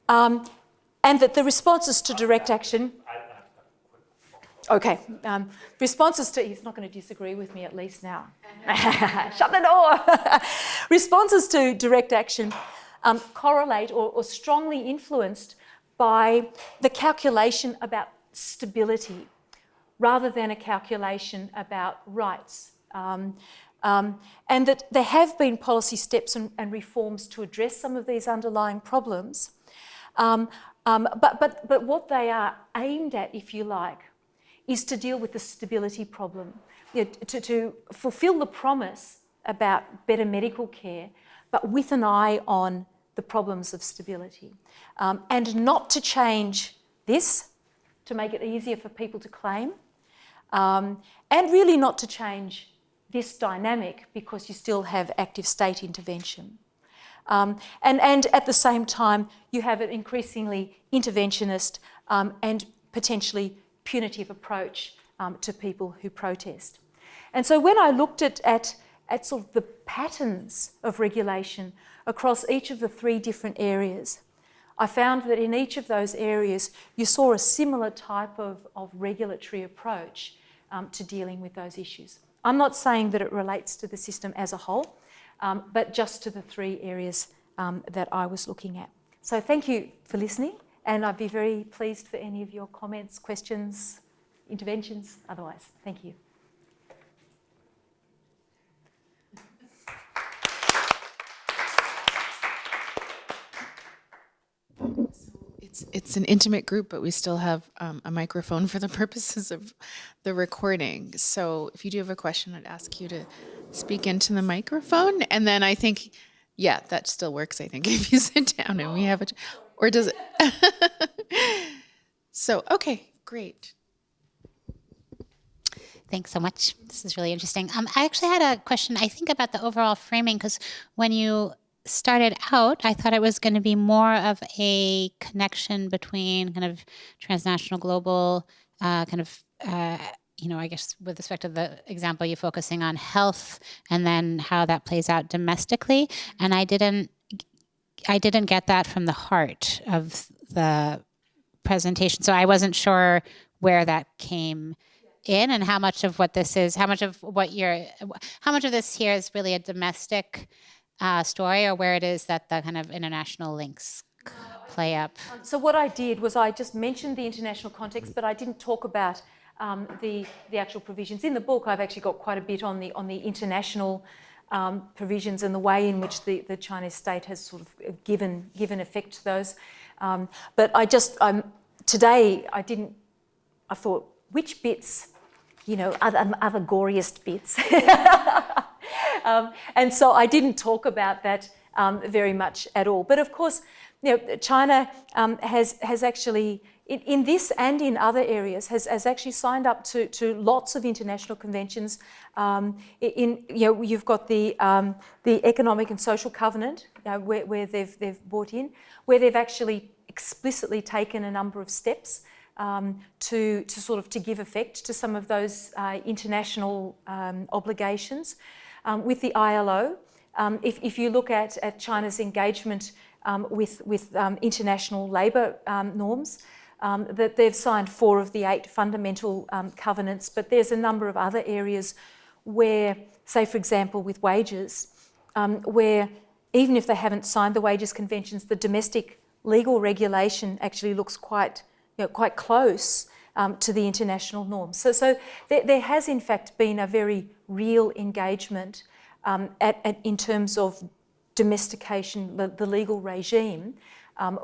And that the responses to direct action... Okay, responses to... He's not going to disagree with me at least now. Shut the door! Responses to direct action correlate or strongly influenced by the calculation about stability rather than a calculation about rights. And that there have been policy steps and reforms to address some of these underlying problems. But what they are aimed at, if you like, is to deal with the stability problem, to fulfil the promise about better medical care, but with an eye on the problems of stability. And not to change this, to make it easier for people to claim, and really not to change this dynamic because you still have active state intervention. And at the same time, you have an increasingly interventionist and potentially punitive approach to people who protest. And so when I looked at sort of the patterns of regulation across each of the three different areas, I found that in each of those areas you saw a similar type of regulatory approach to dealing with those issues. I'm not saying that it relates to the system as a whole, but just to the three areas that I was looking at. So thank you for listening, and I'd be very pleased for any of your comments, questions, interventions, otherwise. Thank you. It's an intimate group, but we still have a microphone for the purposes of the recording. So if you do have a question, I'd ask you to speak into the microphone. And then I think, yeah, that still works, I think, if you sit down and we have it. Or does it? So, okay, great. Thanks so much. This is really interesting. I actually had a question, I think, about the overall framing, because when you started out, I thought it was going to be more of a connection between kind of transnational, global, I guess with respect to the example, you're focusing on health and then how that plays out domestically. And I didn't get that from the heart of the presentation. So I wasn't sure where that came in and how much of what this is, how much of this here is really a domestic story, or where it is that the kind of international links play up. So what I did was I just mentioned the international context, but I didn't talk about the actual provisions. In the book, I've actually got quite a bit on the international provisions and the way in which the Chinese state has sort of given effect to those. But today I thought, which bits, are the goriest bits? And so I didn't talk about that very much at all. But of course, China has actually, in this and in other areas, has actually signed up to lots of international conventions. You've got the Economic and Social Covenant, where they've brought in, where they've actually explicitly taken a number of steps to give effect to some of those international obligations. With the ILO, if you look at China's engagement with international labour norms, that they've signed 4 of the 8 fundamental covenants, but there's a number of other areas where, say for example with wages, where even if they haven't signed the wages conventions, the domestic legal regulation actually looks quite close to the international norms. So there has in fact been a very real engagement in terms of domestication, the legal regime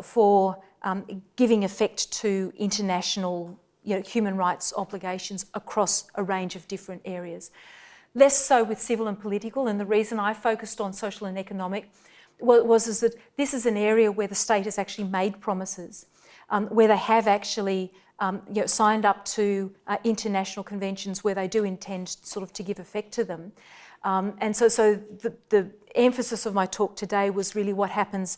for giving effect to international human rights obligations across a range of different areas. Less so with civil and political, and the reason I focused on social and economic was that this is an area where the state has actually made promises, where they have actually signed up to international conventions where they do intend to give effect to them. And so the emphasis of my talk today was really what happens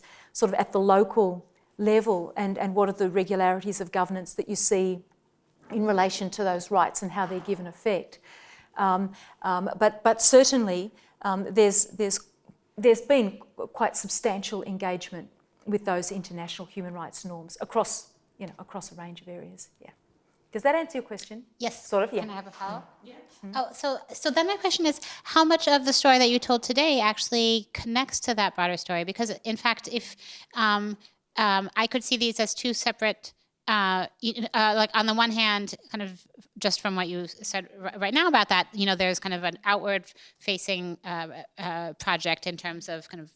at the local level and what are the regularities of governance that you see in relation to those rights and how they're given effect. But certainly there's been quite substantial engagement with those international human rights norms across a range of areas. Yeah. Does that answer your question? Yes. Sort of, yeah. Can I have a follow-up? Yeah. Oh, so then my question is, how much of the story that you told today actually connects to that broader story? Because in fact, if I could see these as 2 separate, like on the one hand, kind of just from what you said right now about that, there's kind of an outward-facing project in terms of kind of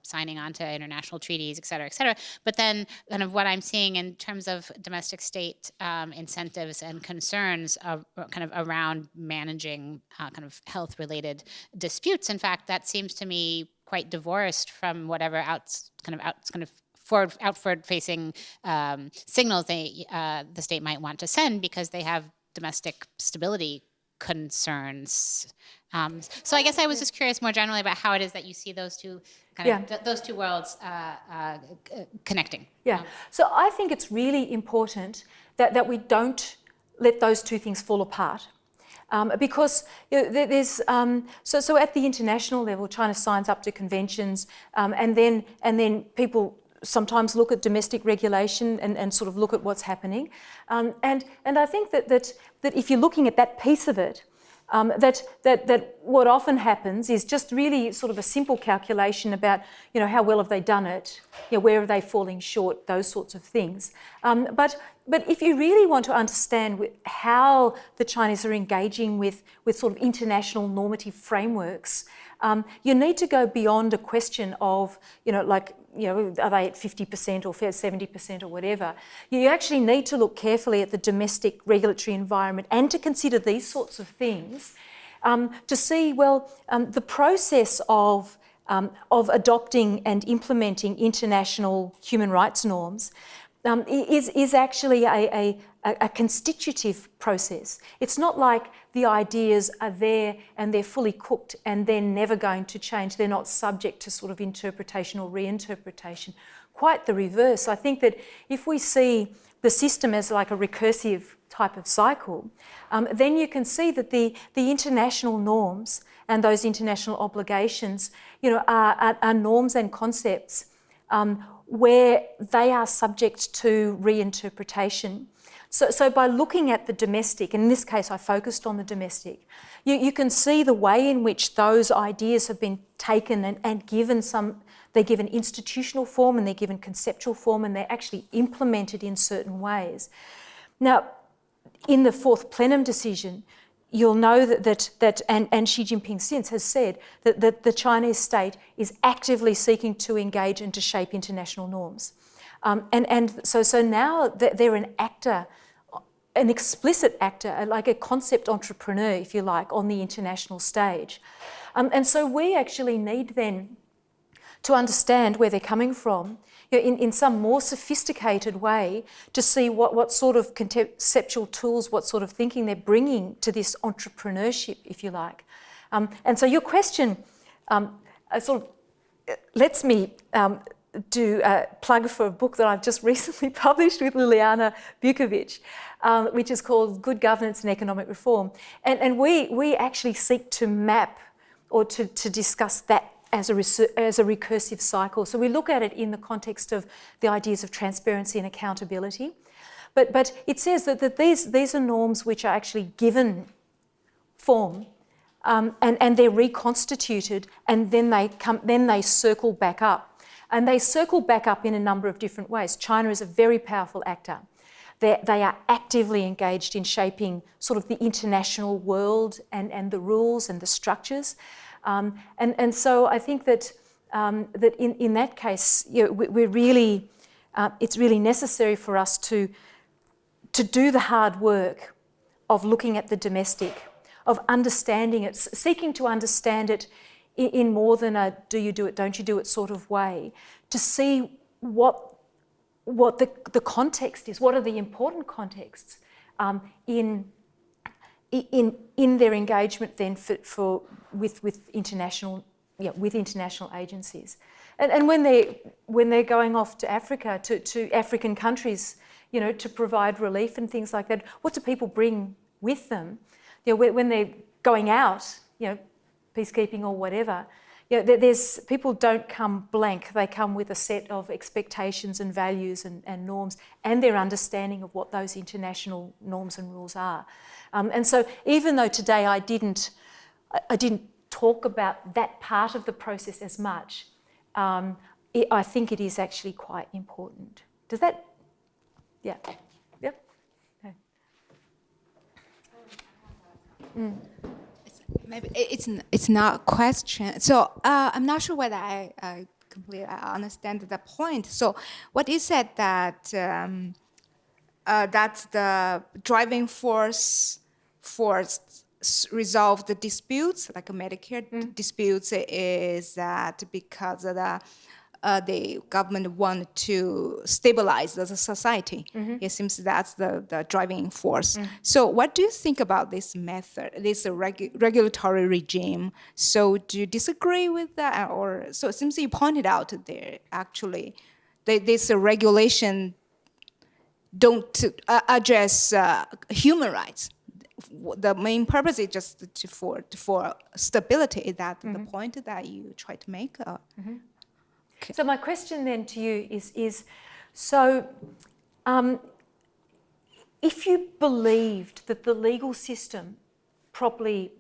signing on to international treaties, et cetera, et cetera. But then kind of what I'm seeing in terms of domestic state incentives and concerns kind of around managing kind of health-related disputes. In fact, that seems to me quite divorced from whatever outward-facing signals the state might want to send, because they have domestic stability concerns. So I guess I was just curious more generally about how it is that you see those two those 2 worlds connecting. Yeah. So I think it's really important that we don't let those 2 things fall apart. Because there's so at the international level, China signs up to conventions, and then people sometimes look at domestic regulation and sort of look at what's happening, and I think that if you're looking at that piece of it, that what often happens is just really sort of a simple calculation about how well have they done it, where are they falling short, those sorts of things. But if you really want to understand how the Chinese are engaging with sort of international normative frameworks, you need to go beyond a question of are they at 50% or 70% or whatever. You actually need to look carefully at the domestic regulatory environment and to consider these sorts of things to see, the process of adopting and implementing international human rights norms is actually a constitutive process. It's not like the ideas are there and they're fully cooked and they're never going to change. They're not subject to sort of interpretation or reinterpretation. Quite the reverse. I think that if we see the system as like a recursive type of cycle, then you can see that the international norms and those international obligations, are norms and concepts where they are subject to reinterpretation. So by looking at the domestic, and in this case I focused on the domestic, you can see the way in which those ideas have been taken and given they're given institutional form and they're given conceptual form and they're actually implemented in certain ways. Now, in the fourth plenum decision, you'll know that and Xi Jinping since has said that the Chinese state is actively seeking to engage and to shape international norms. So now they're an actor, an explicit actor, like a concept entrepreneur, if you like, on the international stage. And so we actually need then to understand where they're coming from, in some more sophisticated way, to see what sort of conceptual tools, what sort of thinking they're bringing to this entrepreneurship, if you like. And so your question sort of lets me do a plug for a book that I've just recently published with Liliana Bukovic, which is called Good Governance and Economic Reform. And we actually seek to map or to discuss that as a recursive cycle. So we look at it in the context of the ideas of transparency and accountability. But it says that these are norms which are actually given form, and they're reconstituted, and then they circle back up. And they circle back up in a number of different ways. China is a very powerful actor. They are actively engaged in shaping sort of the international world and the rules and the structures. And so I think that in that case, we're really, it's really necessary for us to do the hard work of looking at the domestic, of understanding it, seeking to understand it in more than a do you do it, don't you do it sort of way, to see what the context is, what are the important contexts in their engagement then with international agencies, and when they're going off to Africa, to African countries, to provide relief and things like that, what do people bring with them? When they're going out, peacekeeping or whatever, people don't come blank. They come with a set of expectations and values and norms and their understanding of what those international norms and rules are. And so even though today I didn't talk about that part of the process as much, I think it is actually quite important. Does that? Yeah. Yep. Okay. Maybe it's not a question. So I'm not sure whether I completely understand the point. So what you said that that's the driving force for resolve the disputes, like Medicare disputes, is that because of the government want to stabilize the society. It seems that's the driving force. So what do you think about this method, this regulatory regime? So do you disagree with that? Or so it seems you pointed out there actually this regulation don't address human rights. The main purpose is just for stability. Is that the point that you try to make? Okay. So my question then to you is so if you believed that the legal system, properly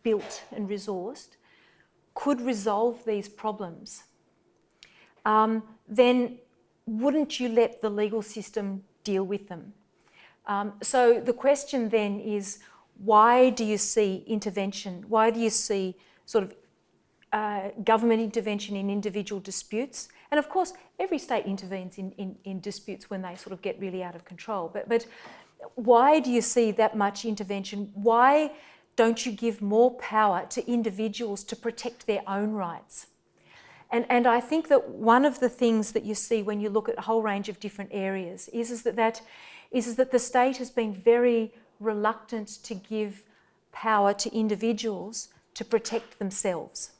built and resourced, could resolve these problems, then wouldn't you let the legal system deal with them? So the question then is, why do you see intervention? Why do you see sort of government intervention in individual disputes? And of course, every state intervenes in disputes when they sort of get really out of control. But why do you see that much intervention? Why don't you give more power to individuals to protect their own rights? And I think that one of the things that you see when you look at a whole range of different areas is that the state has been very reluctant to give power to individuals to protect themselves.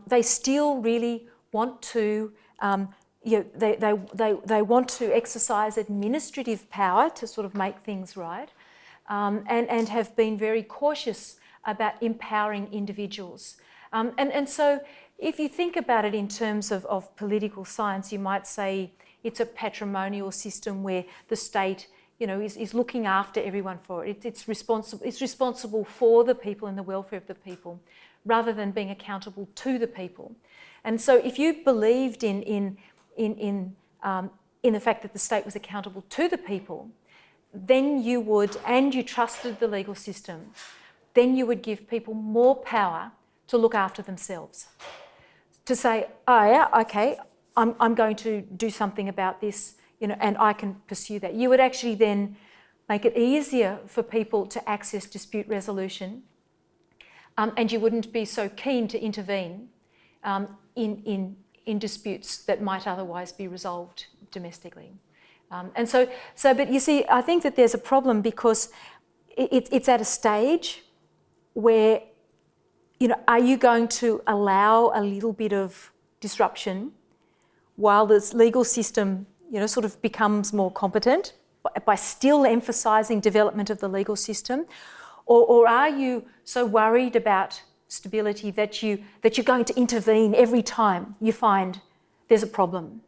They still really want to, they want to exercise administrative power to sort of make things right, and have been very cautious about empowering individuals. And so if you think about it in terms of political science, you might say it's a patrimonial system where the state, is looking after everyone for it. It's responsible for the people and the welfare of the people, rather than being accountable to the people. And so if you believed in the fact that the state was accountable to the people, then you would, and you trusted the legal system, then you would give people more power to look after themselves. To say, oh yeah, okay, I'm going to do something about this, and I can pursue that. You would actually then make it easier for people to access dispute resolution, and you wouldn't be so keen to intervene in disputes that might otherwise be resolved domestically. But you see, I think that there's a problem because it's at a stage where, are you going to allow a little bit of disruption while this legal system, sort of becomes more competent by still emphasising development of the legal system? Or are you so worried about stability that you're going to intervene every time you find there's a problem?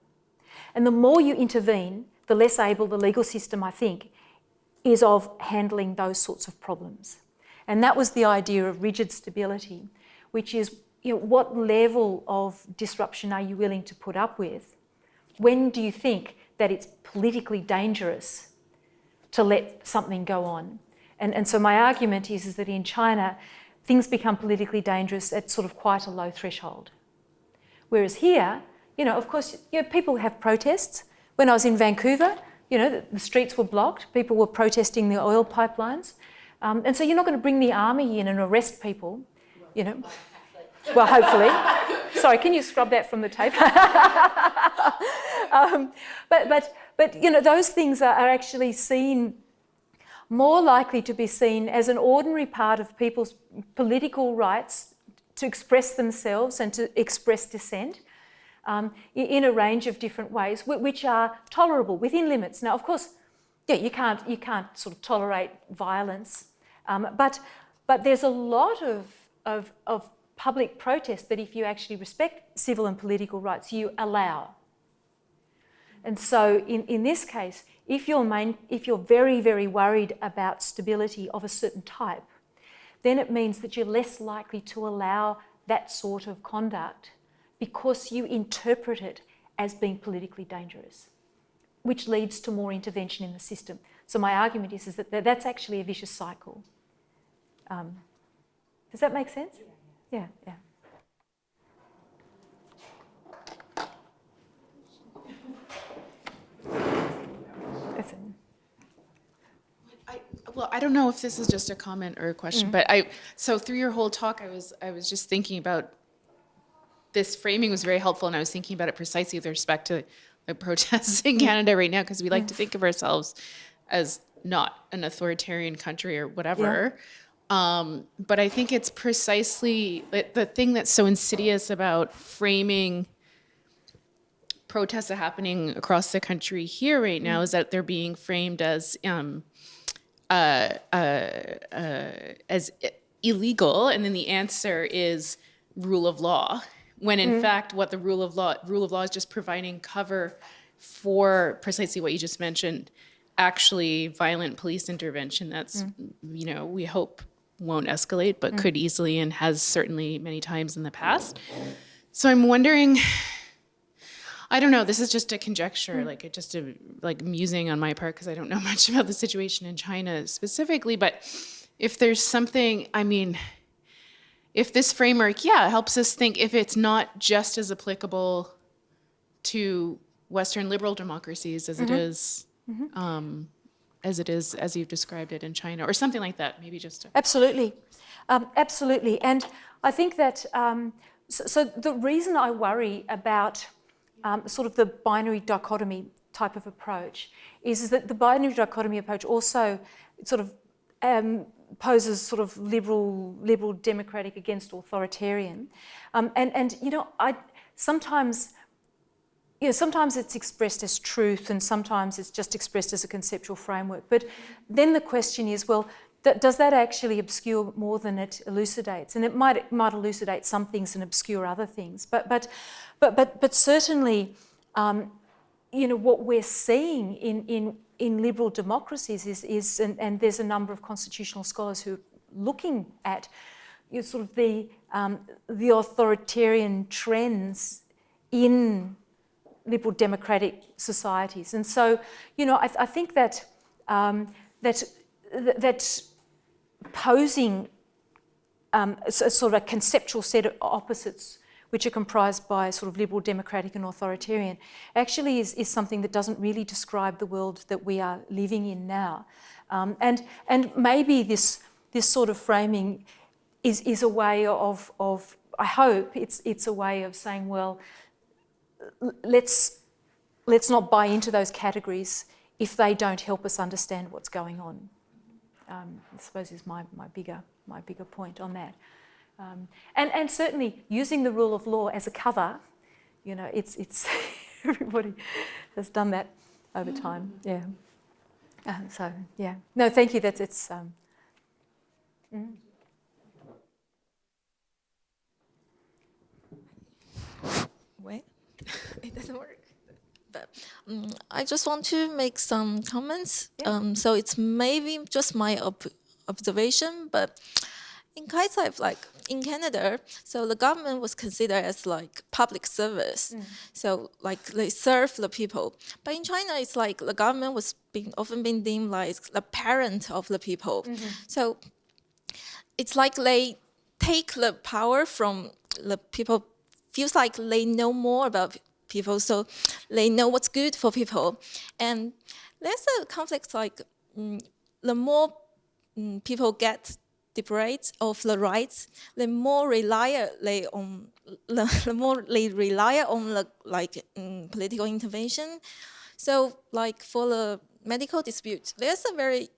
And the more you intervene, the less able the legal system, I think, is of handling those sorts of problems. And that was the idea of rigid stability, which is, what level of disruption are you willing to put up with? When do you think that it's politically dangerous to let something go on? And so my argument is that in China, things become politically dangerous at sort of quite a low threshold. Whereas here, of course, people have protests. When I was in Vancouver, the streets were blocked. People were protesting the oil pipelines. And so you're not going to bring the army in and arrest people, Well, hopefully. Sorry, can you scrub that from the tape? But those things are actually seen, more likely to be seen as an ordinary part of people's political rights to express themselves and to express dissent in a range of different ways, which are tolerable within limits. Now, of course, you can't sort of tolerate violence, but there's a lot of public protest that, if you actually respect civil and political rights, you allow. And so in this case, if you're very, very worried about stability of a certain type, then it means that you're less likely to allow that sort of conduct because you interpret it as being politically dangerous, which leads to more intervention in the system. So my argument is that that's actually a vicious cycle. Does that make sense? Yeah. I don't know if this is just a comment or a question, but so through your whole talk, I was just thinking about, this framing was very helpful, and I was thinking about it precisely with respect to the protests in Canada right now, because we like to think of ourselves as not an authoritarian country or whatever. Yeah. But I think it's precisely the thing that's so insidious about framing protests that are happening across the country here right now is that they're being framed as illegal, and then the answer is rule of law. When in fact, what the rule of law is just providing cover for precisely what you just mentioned, actually violent police intervention that's, we hope won't escalate, but could easily and has certainly many times in the past. So I'm wondering, I don't know, this is just a conjecture, like musing on my part, because I don't know much about the situation in China specifically, but if there's something, if this framework, helps us think, if it's not just as applicable to Western liberal democracies as it is, as you've described it in China, or something like that, maybe just. Absolutely. And I think that So the reason I worry about sort of the binary dichotomy type of approach is that the binary dichotomy approach also sort of poses sort of liberal democratic against authoritarian, and sometimes it's expressed as truth, and sometimes it's just expressed as a conceptual framework. But then the question is, well, does that actually obscure more than it elucidates? And it might elucidate some things and obscure other things. But certainly, what we're seeing in liberal democracies is and there's a number of constitutional scholars who are looking at sort of the authoritarian trends in liberal democratic societies. And so, I think that that posing a sort of a conceptual set of opposites which are comprised by sort of liberal democratic and authoritarian actually is something that doesn't really describe the world that we are living in now. And maybe this sort of framing is a way of I hope it's a way of saying, well, let's not buy into those categories if they don't help us understand what's going on. I suppose is my bigger point on that. And certainly using the rule of law as a cover, it's everybody has done that over time. Yeah. So yeah. No, thank you. Wait, it doesn't work. But I just want to make some comments. Yeah. So it's maybe just my observation, but in Kaisai, like in Canada, so the government was considered as like public service. So like they serve the people. But in China, it's like the government was often being deemed like the parent of the people. So it's like they take the power from the people. Feels like they know more about people, so they know what's good for people. And there's a conflict like the more people get deprived of the rights, the more they rely on the political intervention. So like for the medical dispute, there's a very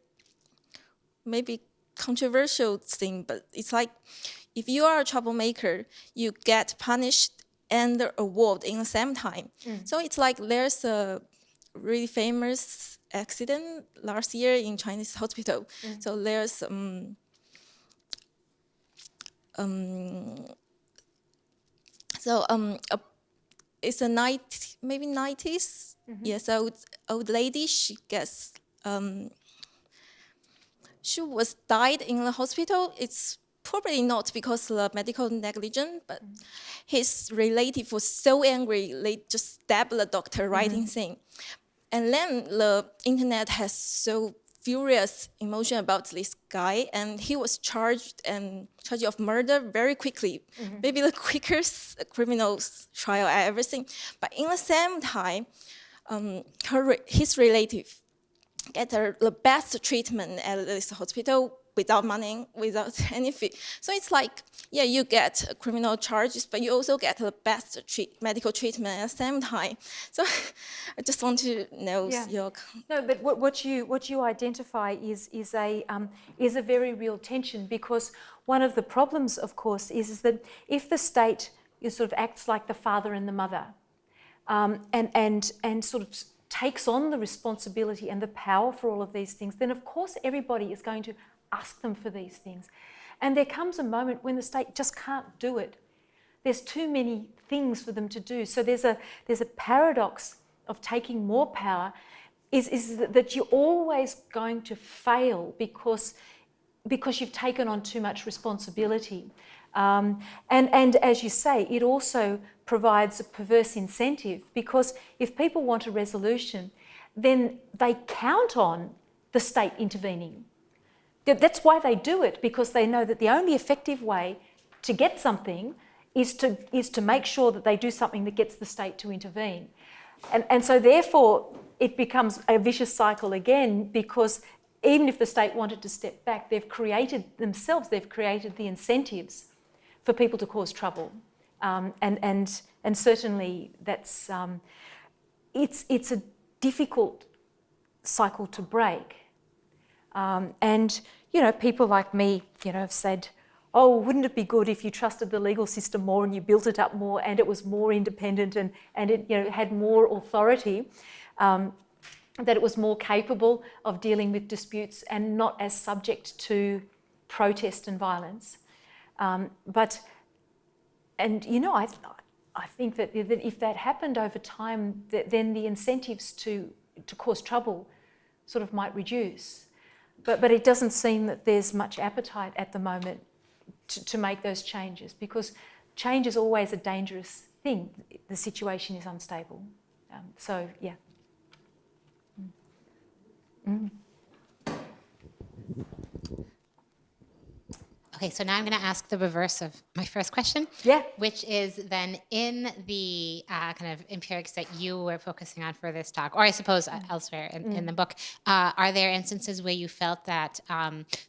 maybe controversial thing, but it's like if you are a troublemaker, you get punished and award in the same time. So it's like there's a really famous accident last year in Chinese hospital. So there's it's a maybe 90s. Yes, old lady. She gets she was died in the hospital. It's probably not because of the medical negligence, but his relative was so angry, they just stabbed the doctor right in scene. And then the internet has so furious emotion about this guy, and he was charged of murder very quickly. Maybe the quickest criminal trial I ever seen. But in the same time, his relative get the best treatment at this hospital without money, without any fee. So it's like, yeah, you get criminal charges, but you also get the best medical treatment at the same time. So I just want to know your... No, but what you identify is a very real tension, because one of the problems, of course, is that if the state sort of acts like the father and the mother, and sort of takes on the responsibility and the power for all of these things, then of course everybody is going to ask them for these things. And there comes a moment when the state just can't do it. There's too many things for them to do. So there's a paradox of taking more power, is that you're always going to fail because you've taken on too much responsibility. And as you say, it also provides a perverse incentive, because if people want a resolution, then they count on the state intervening. That's why they do it, because they know that the only effective way to get something is to make sure that they do something that gets the state to intervene. And so therefore it becomes a vicious cycle again, because even if the state wanted to step back, they've created the incentives for people to cause trouble. And certainly that's it's a difficult cycle to break. And people like me, have said, oh, wouldn't it be good if you trusted the legal system more and you built it up more and it was more independent and it had more authority, that it was more capable of dealing with disputes and not as subject to protest and violence. I think that if that happened over time, then the incentives to cause trouble sort of might reduce. But it doesn't seem that there's much appetite at the moment to make those changes, because change is always a dangerous thing. The situation is unstable. So, yeah. Okay, so now I'm going to ask the reverse of my first question. Yeah. Which is then in the kind of empirics that you were focusing on for this talk, or I suppose elsewhere in the book, are there instances where you felt that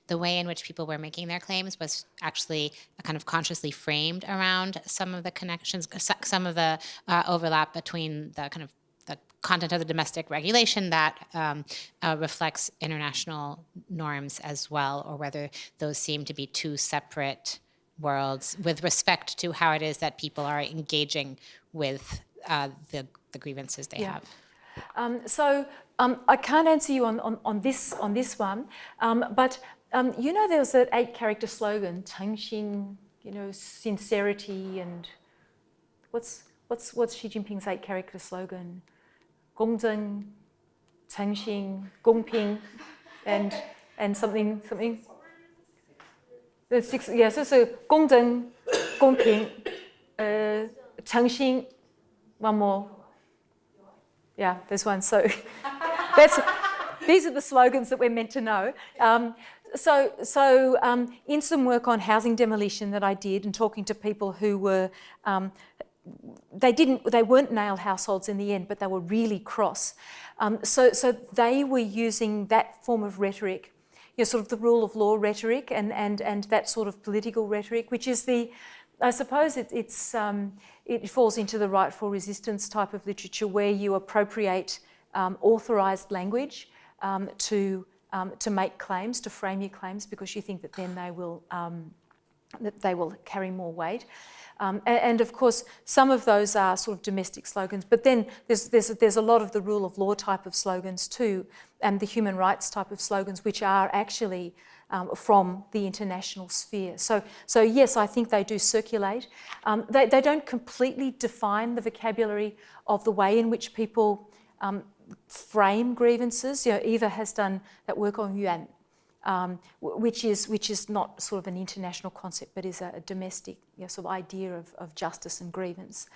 the way in which people were making their claims was actually kind of consciously framed around some of the connections, some of the overlap between the kind of the content of the domestic regulation that reflects international norms as well, or whether those seem to be two separate worlds with respect to how it is that people are engaging with the grievances they have? I can't answer you on this one, but there was that 8-character slogan, 诚信, sincerity, and what's Xi Jinping's 8-character slogan? 公正, 诚信, 公平, and something. The 6, yes, so 公正, 公平, 诚信, one more. Yeah, there's one. So these are the slogans that we're meant to know. In some work on housing demolition that I did, and talking to people who were they weren't nail households in the end, but they were really cross. So they were using that form of rhetoric, sort of the rule of law rhetoric and that sort of political rhetoric, which is I suppose it falls into the rightful resistance type of literature, where you appropriate authorised language to make claims, to frame your claims, because you think that then they will carry more weight. And of course, some of those are sort of domestic slogans, but then there's a lot of the rule of law type of slogans too, and the human rights type of slogans, which are actually from the international sphere. So yes, I think they do circulate. They don't completely define the vocabulary of the way in which people frame grievances. Eva has done that work on yuan, which is not sort of an international concept, but is a domestic sort of idea of justice and grievance.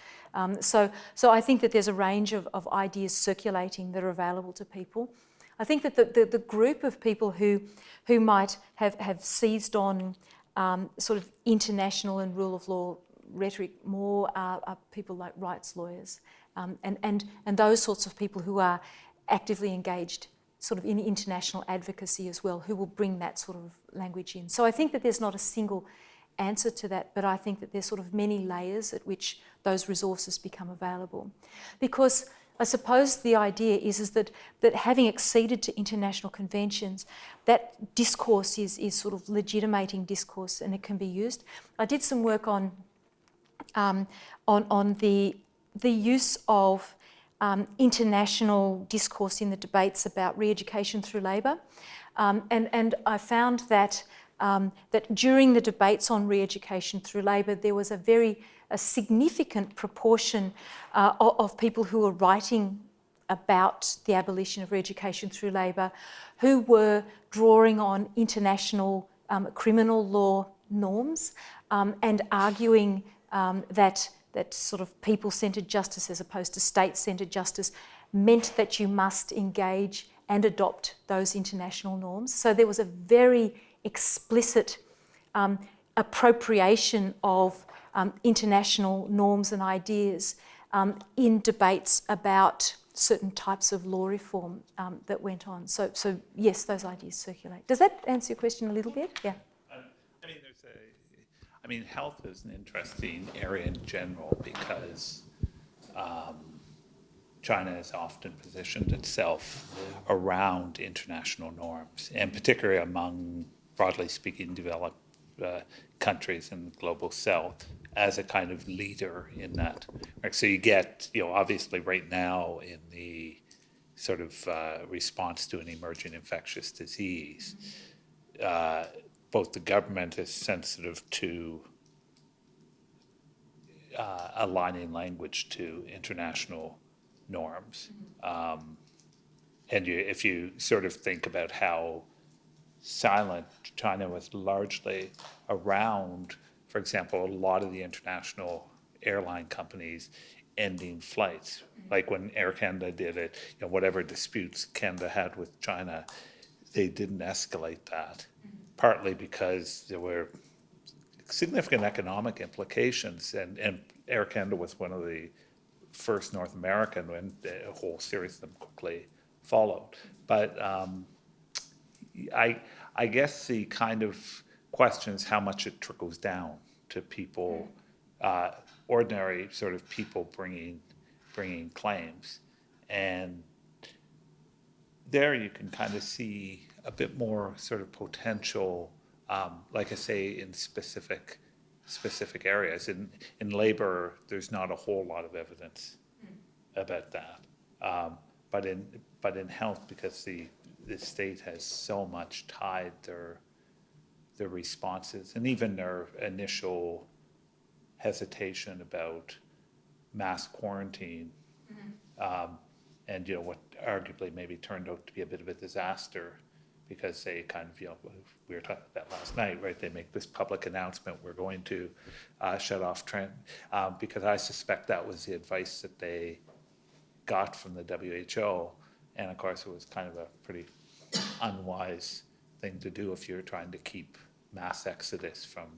So I think that there's a range of ideas circulating that are available to people. I think that the group of people who might have seized on sort of international and rule of law rhetoric more are people like rights lawyers and those sorts of people who are actively engaged sort of in international advocacy as well, who will bring that sort of language in. So I think that there's not a single answer to that, but I think that there's sort of many layers at which those resources become available. Because I suppose the idea is that having acceded to international conventions, that discourse is sort of legitimating discourse, and it can be used. I did some work on the use of international discourse in the debates about re-education through labour, and I found that during the debates on re-education through labour, there was a significant proportion of people who were writing about the abolition of re-education through labour who were drawing on international criminal law norms and arguing that sort of people-centred justice as opposed to state-centred justice meant that you must engage and adopt those international norms. So there was a very explicit appropriation of international norms and ideas in debates about certain types of law reform that went on. So yes, those ideas circulate. Does that answer your question a little bit? Yeah. I mean, health is an interesting area in general because China has often positioned itself around international norms, and particularly among, broadly speaking, developed countries in the global south as a kind of leader in that. Right? So you get, obviously right now in the sort of response to an emerging infectious disease, both the government is sensitive to aligning language to international norms. And if you sort of think about how silent China was largely around, for example, a lot of the international airline companies ending flights. Like when Air Canada did it, whatever disputes Canada had with China, they didn't escalate that, partly because there were significant economic implications, and Air Canada was one of the first North American, and a whole series of them quickly followed. But I guess the kind of question is how much it trickles down to people, ordinary sort of people bringing claims, and there you can kind of see a bit more sort of potential, like I say, in specific areas. In labor, there's not a whole lot of evidence about that. But in health, because the state has so much tied their responses and even their initial hesitation about mass quarantine, and what arguably maybe turned out to be a bit of a disaster, because they kind of, we were talking about that last night, right? They make this public announcement, we're going to shut off train, because I suspect that was the advice that they got from the WHO, and of course it was kind of a pretty unwise thing to do if you're trying to keep mass exodus from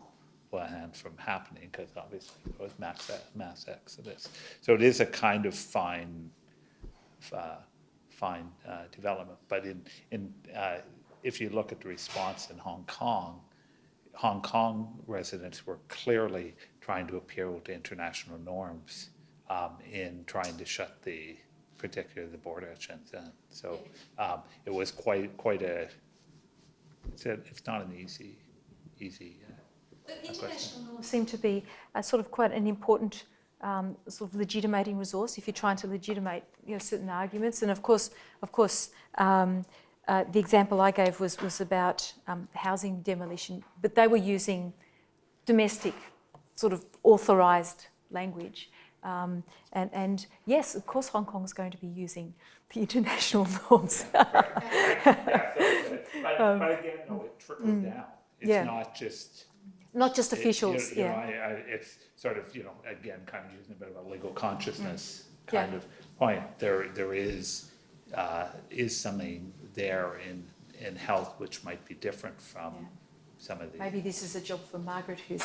Wuhan from happening, because obviously it was mass exodus. So it is a kind of fine development. But if you look at the response in Hong Kong residents were clearly trying to appeal to international norms in trying to shut particularly the border at Shenzhen. So it was quite a. It's not an easy. The international norms seem to be sort of quite an important sort of legitimating resource if you're trying to legitimate certain arguments. And of course, the example I gave was about housing demolition, but they were using domestic sort of authorised language. And yes, of course, Hong Kong is going to be using the international norms. But again, no, it trickled down. It's not just officials. It's sort of, again, kind of using a bit of a legal consciousness kind of point. There is something there in health which might be different from some of the. Maybe this is a job for Margaret, who's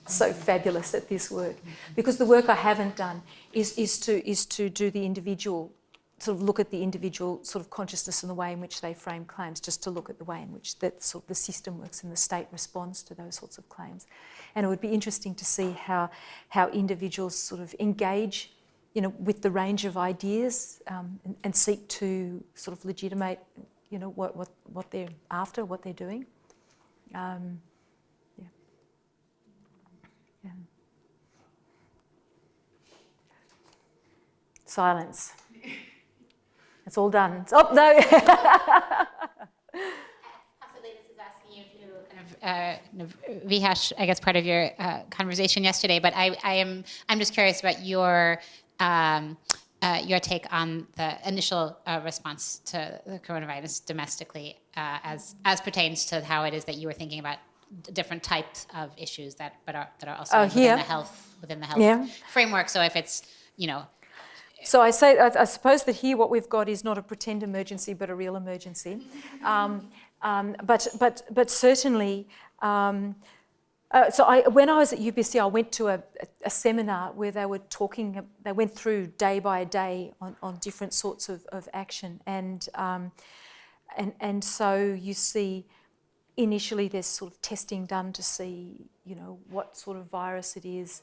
so fabulous at this work, because the work I haven't done is to do the individual, sort of look at the individual sort of consciousness and the way in which they frame claims, just to look at the way in which that sort of the system works and the state responds to those sorts of claims. And it would be interesting to see how individuals sort of engage, with the range of ideas, and seek to sort of legitimate, what they're after, what they're doing. Silence. It's all done. Oh, no. Possibly this is asking you to kind of rehash, I guess, part of your conversation yesterday, but I'm just curious about your take on the initial response to the coronavirus domestically, as pertains to how it is that you were thinking about different types of issues that are also within the health framework. So if it's So I suppose that here what we've got is not a pretend emergency, but a real emergency. But certainly, when I was at UBC, I went to a seminar where they went through day by day on different sorts of action, and so you see initially there's sort of testing done to see, what sort of virus it is.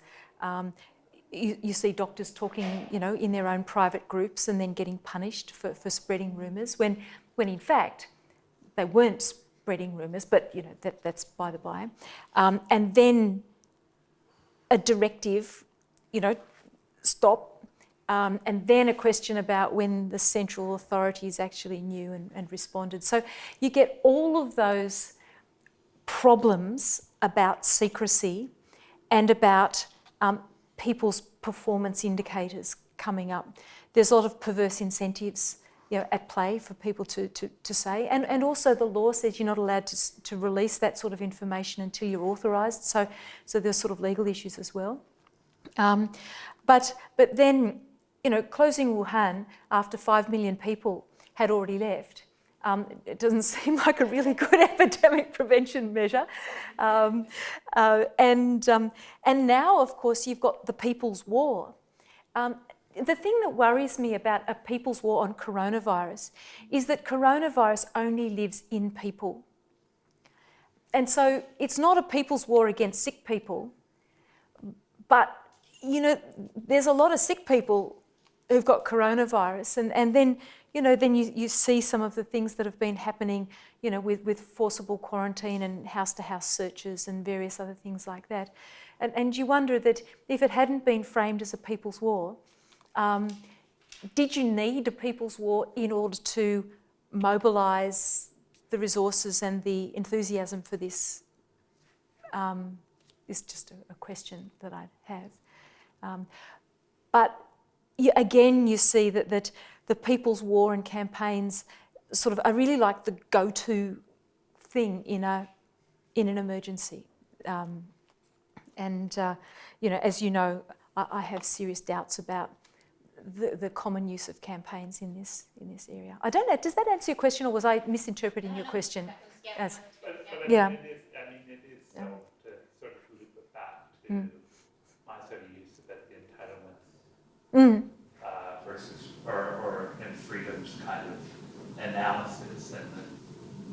You see doctors talking, in their own private groups and then getting punished for spreading rumours when in fact they weren't spreading rumours, but that's by the by. And then a directive, stop, and then a question about when the central authorities actually knew and responded. So you get all of those problems about secrecy and about people's performance indicators coming up. There's a lot of perverse incentives at play for people to say. And also the law says you're not allowed to release that sort of information until you're authorised. So there's sort of legal issues as well. But then, closing Wuhan after 5 million people had already left, it doesn't seem like a really good epidemic prevention measure. And now, of course, you've got the People's War. The thing that worries me about a people's war on coronavirus is that coronavirus only lives in people. And so it's not a people's war against sick people, but, there's a lot of sick people who've got coronavirus, and then, then you see some of the things that have been happening, with forcible quarantine and house-to-house searches and various other things like that. And you wonder that if it hadn't been framed as a people's war, did you need a people's war in order to mobilise the resources and the enthusiasm for this? Is just a question that I have. But again, you see that the people's war and campaigns sort of are really like the go-to thing in an emergency. As you know, I have serious doubts about the common use of campaigns in this area. I don't know. Does that answer your question, or was I misinterpreting your question? Yeah. It is so to sort of loop it back to my sort of use of the entitlements versus or and freedoms kind of analysis, and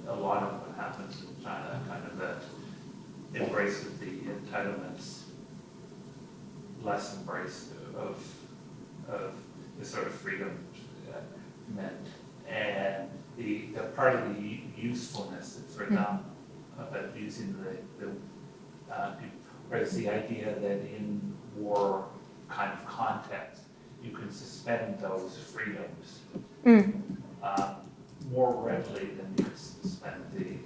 a lot of what happens in China, kind of that embrace of the entitlements, less embrace of the sort of freedom meant, and the part of the usefulness for them about using the whereas the idea that in war kind of context you can suspend those freedoms more readily than you can suspend the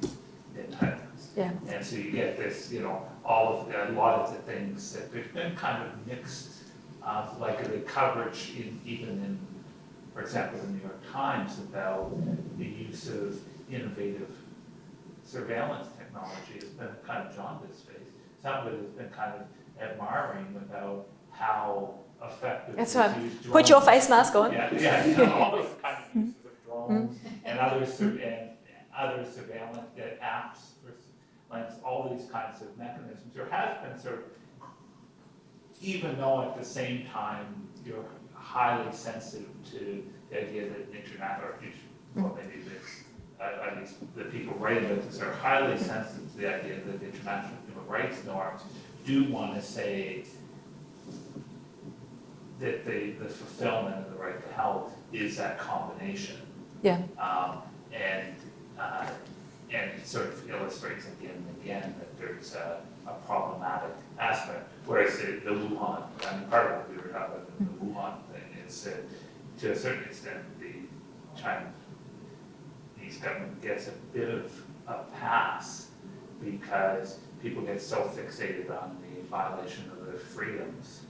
entitlements. Yeah. And so you get this, all of a lot of the things that there's been kind of mixed. Like the coverage even in, for example, the New York Times about the use of innovative surveillance technology has been kind of jaundiced face. Some of it has been kind of admiring about how effective That's it right. is. Put your face mask on. Yeah, all those kind of uses of drones and other surveillance apps, all these kinds of mechanisms. There has been sort of, even though at the same time you're highly sensitive to the idea that maybe at least the people writing about this are highly sensitive to the idea that the international human rights norms do want to say that the fulfillment of the right to health is that combination. Yeah. And it sort of illustrates again and again that there's a problematic aspect. Whereas the Wuhan, part of what we were talking about the Wuhan thing is that to a certain extent the Chinese government gets a bit of a pass because people get so fixated on the violation of their freedoms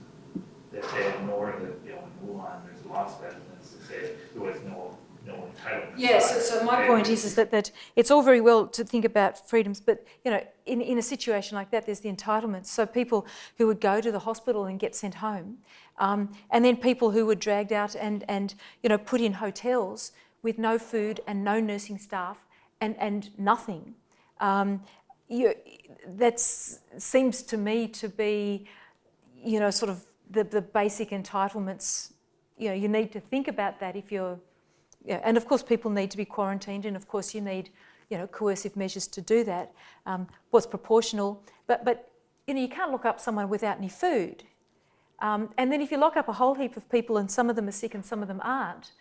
that they ignore that, in Wuhan there's lots of evidence to say there was no entitlement. Yeah, so my point is that it's all very well to think about freedoms, but in a situation like that, there's the entitlements. So people who would go to the hospital and get sent home, and then people who were dragged out and put in hotels with no food and no nursing staff and nothing. That seems to me to be, sort of the basic entitlements. You need to think about that if you're. Yeah, and of course people need to be quarantined, and of course you need coercive measures to do that was proportional. But you can't lock up someone without any food. And then if you lock up a whole heap of people and some of them are sick and some of them aren't,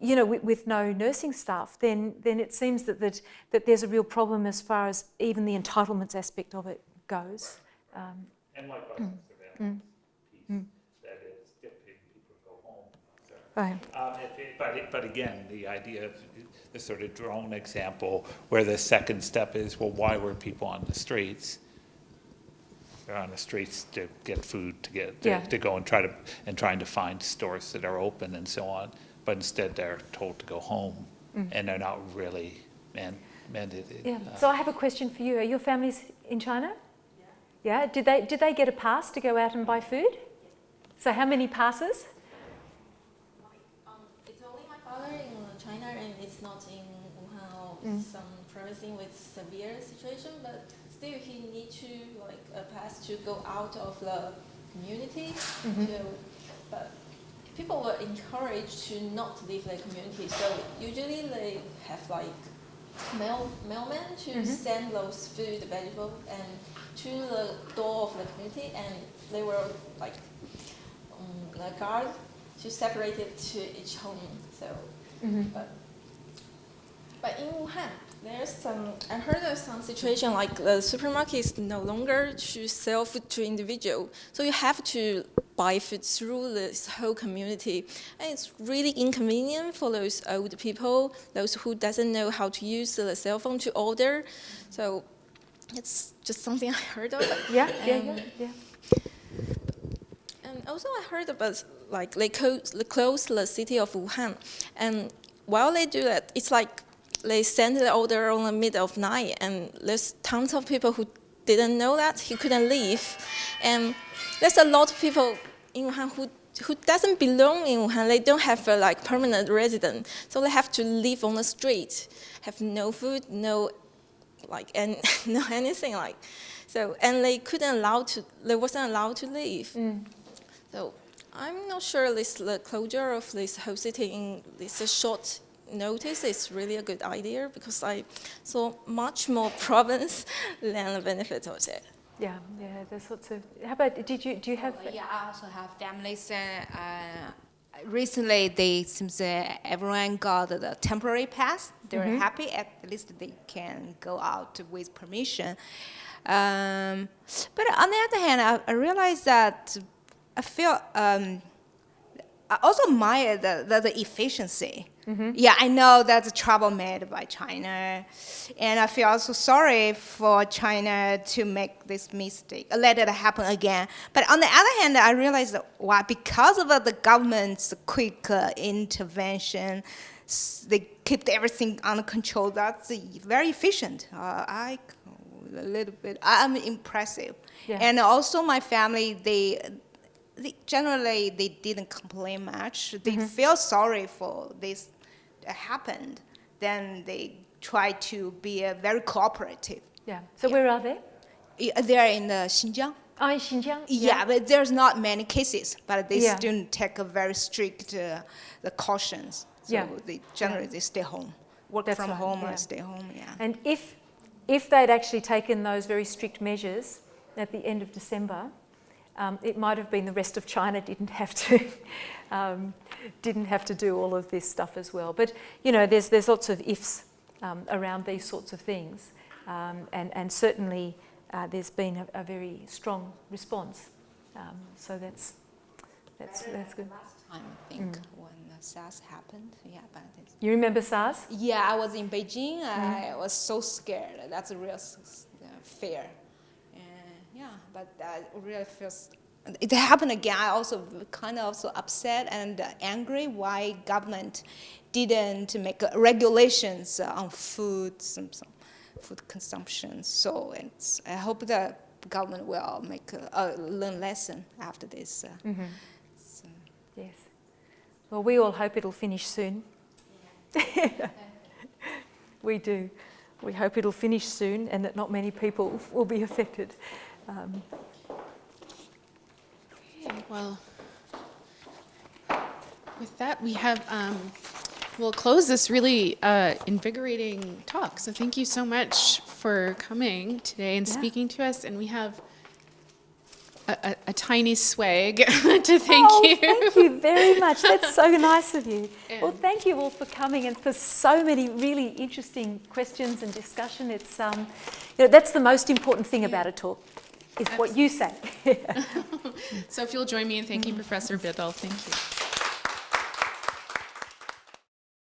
with no nursing staff, then it seems that there's a real problem as far as even the entitlements aspect of it goes. And likewise, the surveillance piece, that is, if people go home. Sorry. But again, the idea of the sort of drone example, where the second step is, well, why were people on the streets? They're on the streets to get food, to go and trying to find stores that are open and so on. But instead, they're told to go home, and they're not really mandated. Yeah. So I have a question for you. Are your families in China? Yeah. Did they get a pass to go out and buy food? So how many passes? It's only my father in China, and it's not in Wuhan, some province with severe situation, but still he need to a pass to go out of the community. But people were encouraged to not leave the community, so usually they have mailmen to send those food, vegetable, and to the door of the community, and they were the guard to separate it to each home. So, but in Wuhan, I heard of some situation like the supermarket is no longer to sell food to individual, so you have to buy food through this whole community, and it's really inconvenient for those old people, those who doesn't know how to use the cell phone to order. So it's just something I heard of. Yeah. And also I heard about they close the city of Wuhan, and while they do that, it's they send the order on the middle of night, and there's tons of people who didn't know that he couldn't leave, and there's a lot of people in Wuhan who doesn't belong in Wuhan. They don't have a permanent residence, so they have to live on the street, have no food, no anything so, and they wasn't allowed to leave. So I'm not sure the closure of this whole city in this short notice is really a good idea, because I saw much more problems than the benefit of it. Yeah, there's sorts of. How about do you have? Yeah, I also have families. Recently, since everyone got the temporary pass, they're happy. At least they can go out with permission. But on the other hand, I realized that I feel. I also admire the efficiency. Yeah, I know that's trouble made by China, and I feel also sorry for China to make this mistake, let it happen again. But on the other hand, I realized that because of the government's quick intervention, they kept everything under control. That's very efficient. I'm impressive, and also my family, generally they didn't complain much. They feel sorry for this happened. Then they try to be very cooperative. Yeah. So where are they? They're in the Xinjiang. Oh, in Xinjiang. Yeah, but there's not many cases, but they still take a very strict the cautions. So they generally they stay home, work from home or stay home. Yeah. And if they'd actually taken those very strict measures at the end of December, it might have been the rest of China didn't have to do all of this stuff as well. But there's lots of ifs around these sorts of things, and certainly there's been a very strong response. So that's good. Last time I think when SARS happened, but you remember SARS? Yeah, I was in Beijing. I was so scared. That's a real fear. But it really feels. It happened again. I also kind of also upset and angry why government didn't make regulations on food, some food consumption. So I hope the government will make learn lesson after this. So. Yes. Well, we all hope it'll finish soon. We do. We hope it'll finish soon and that not many people will be affected. Okay, well, with that, we have we'll close this really invigorating talk. So thank you so much for coming today and speaking to us. And we have a tiny swag to thank you. Thank you very much. That's so nice of you. Well, thank you all for coming and for so many really interesting questions and discussion. It's that's the most important thing about a talk, is what you say. So if you'll join me in thanking Professor Biddulph, thank you.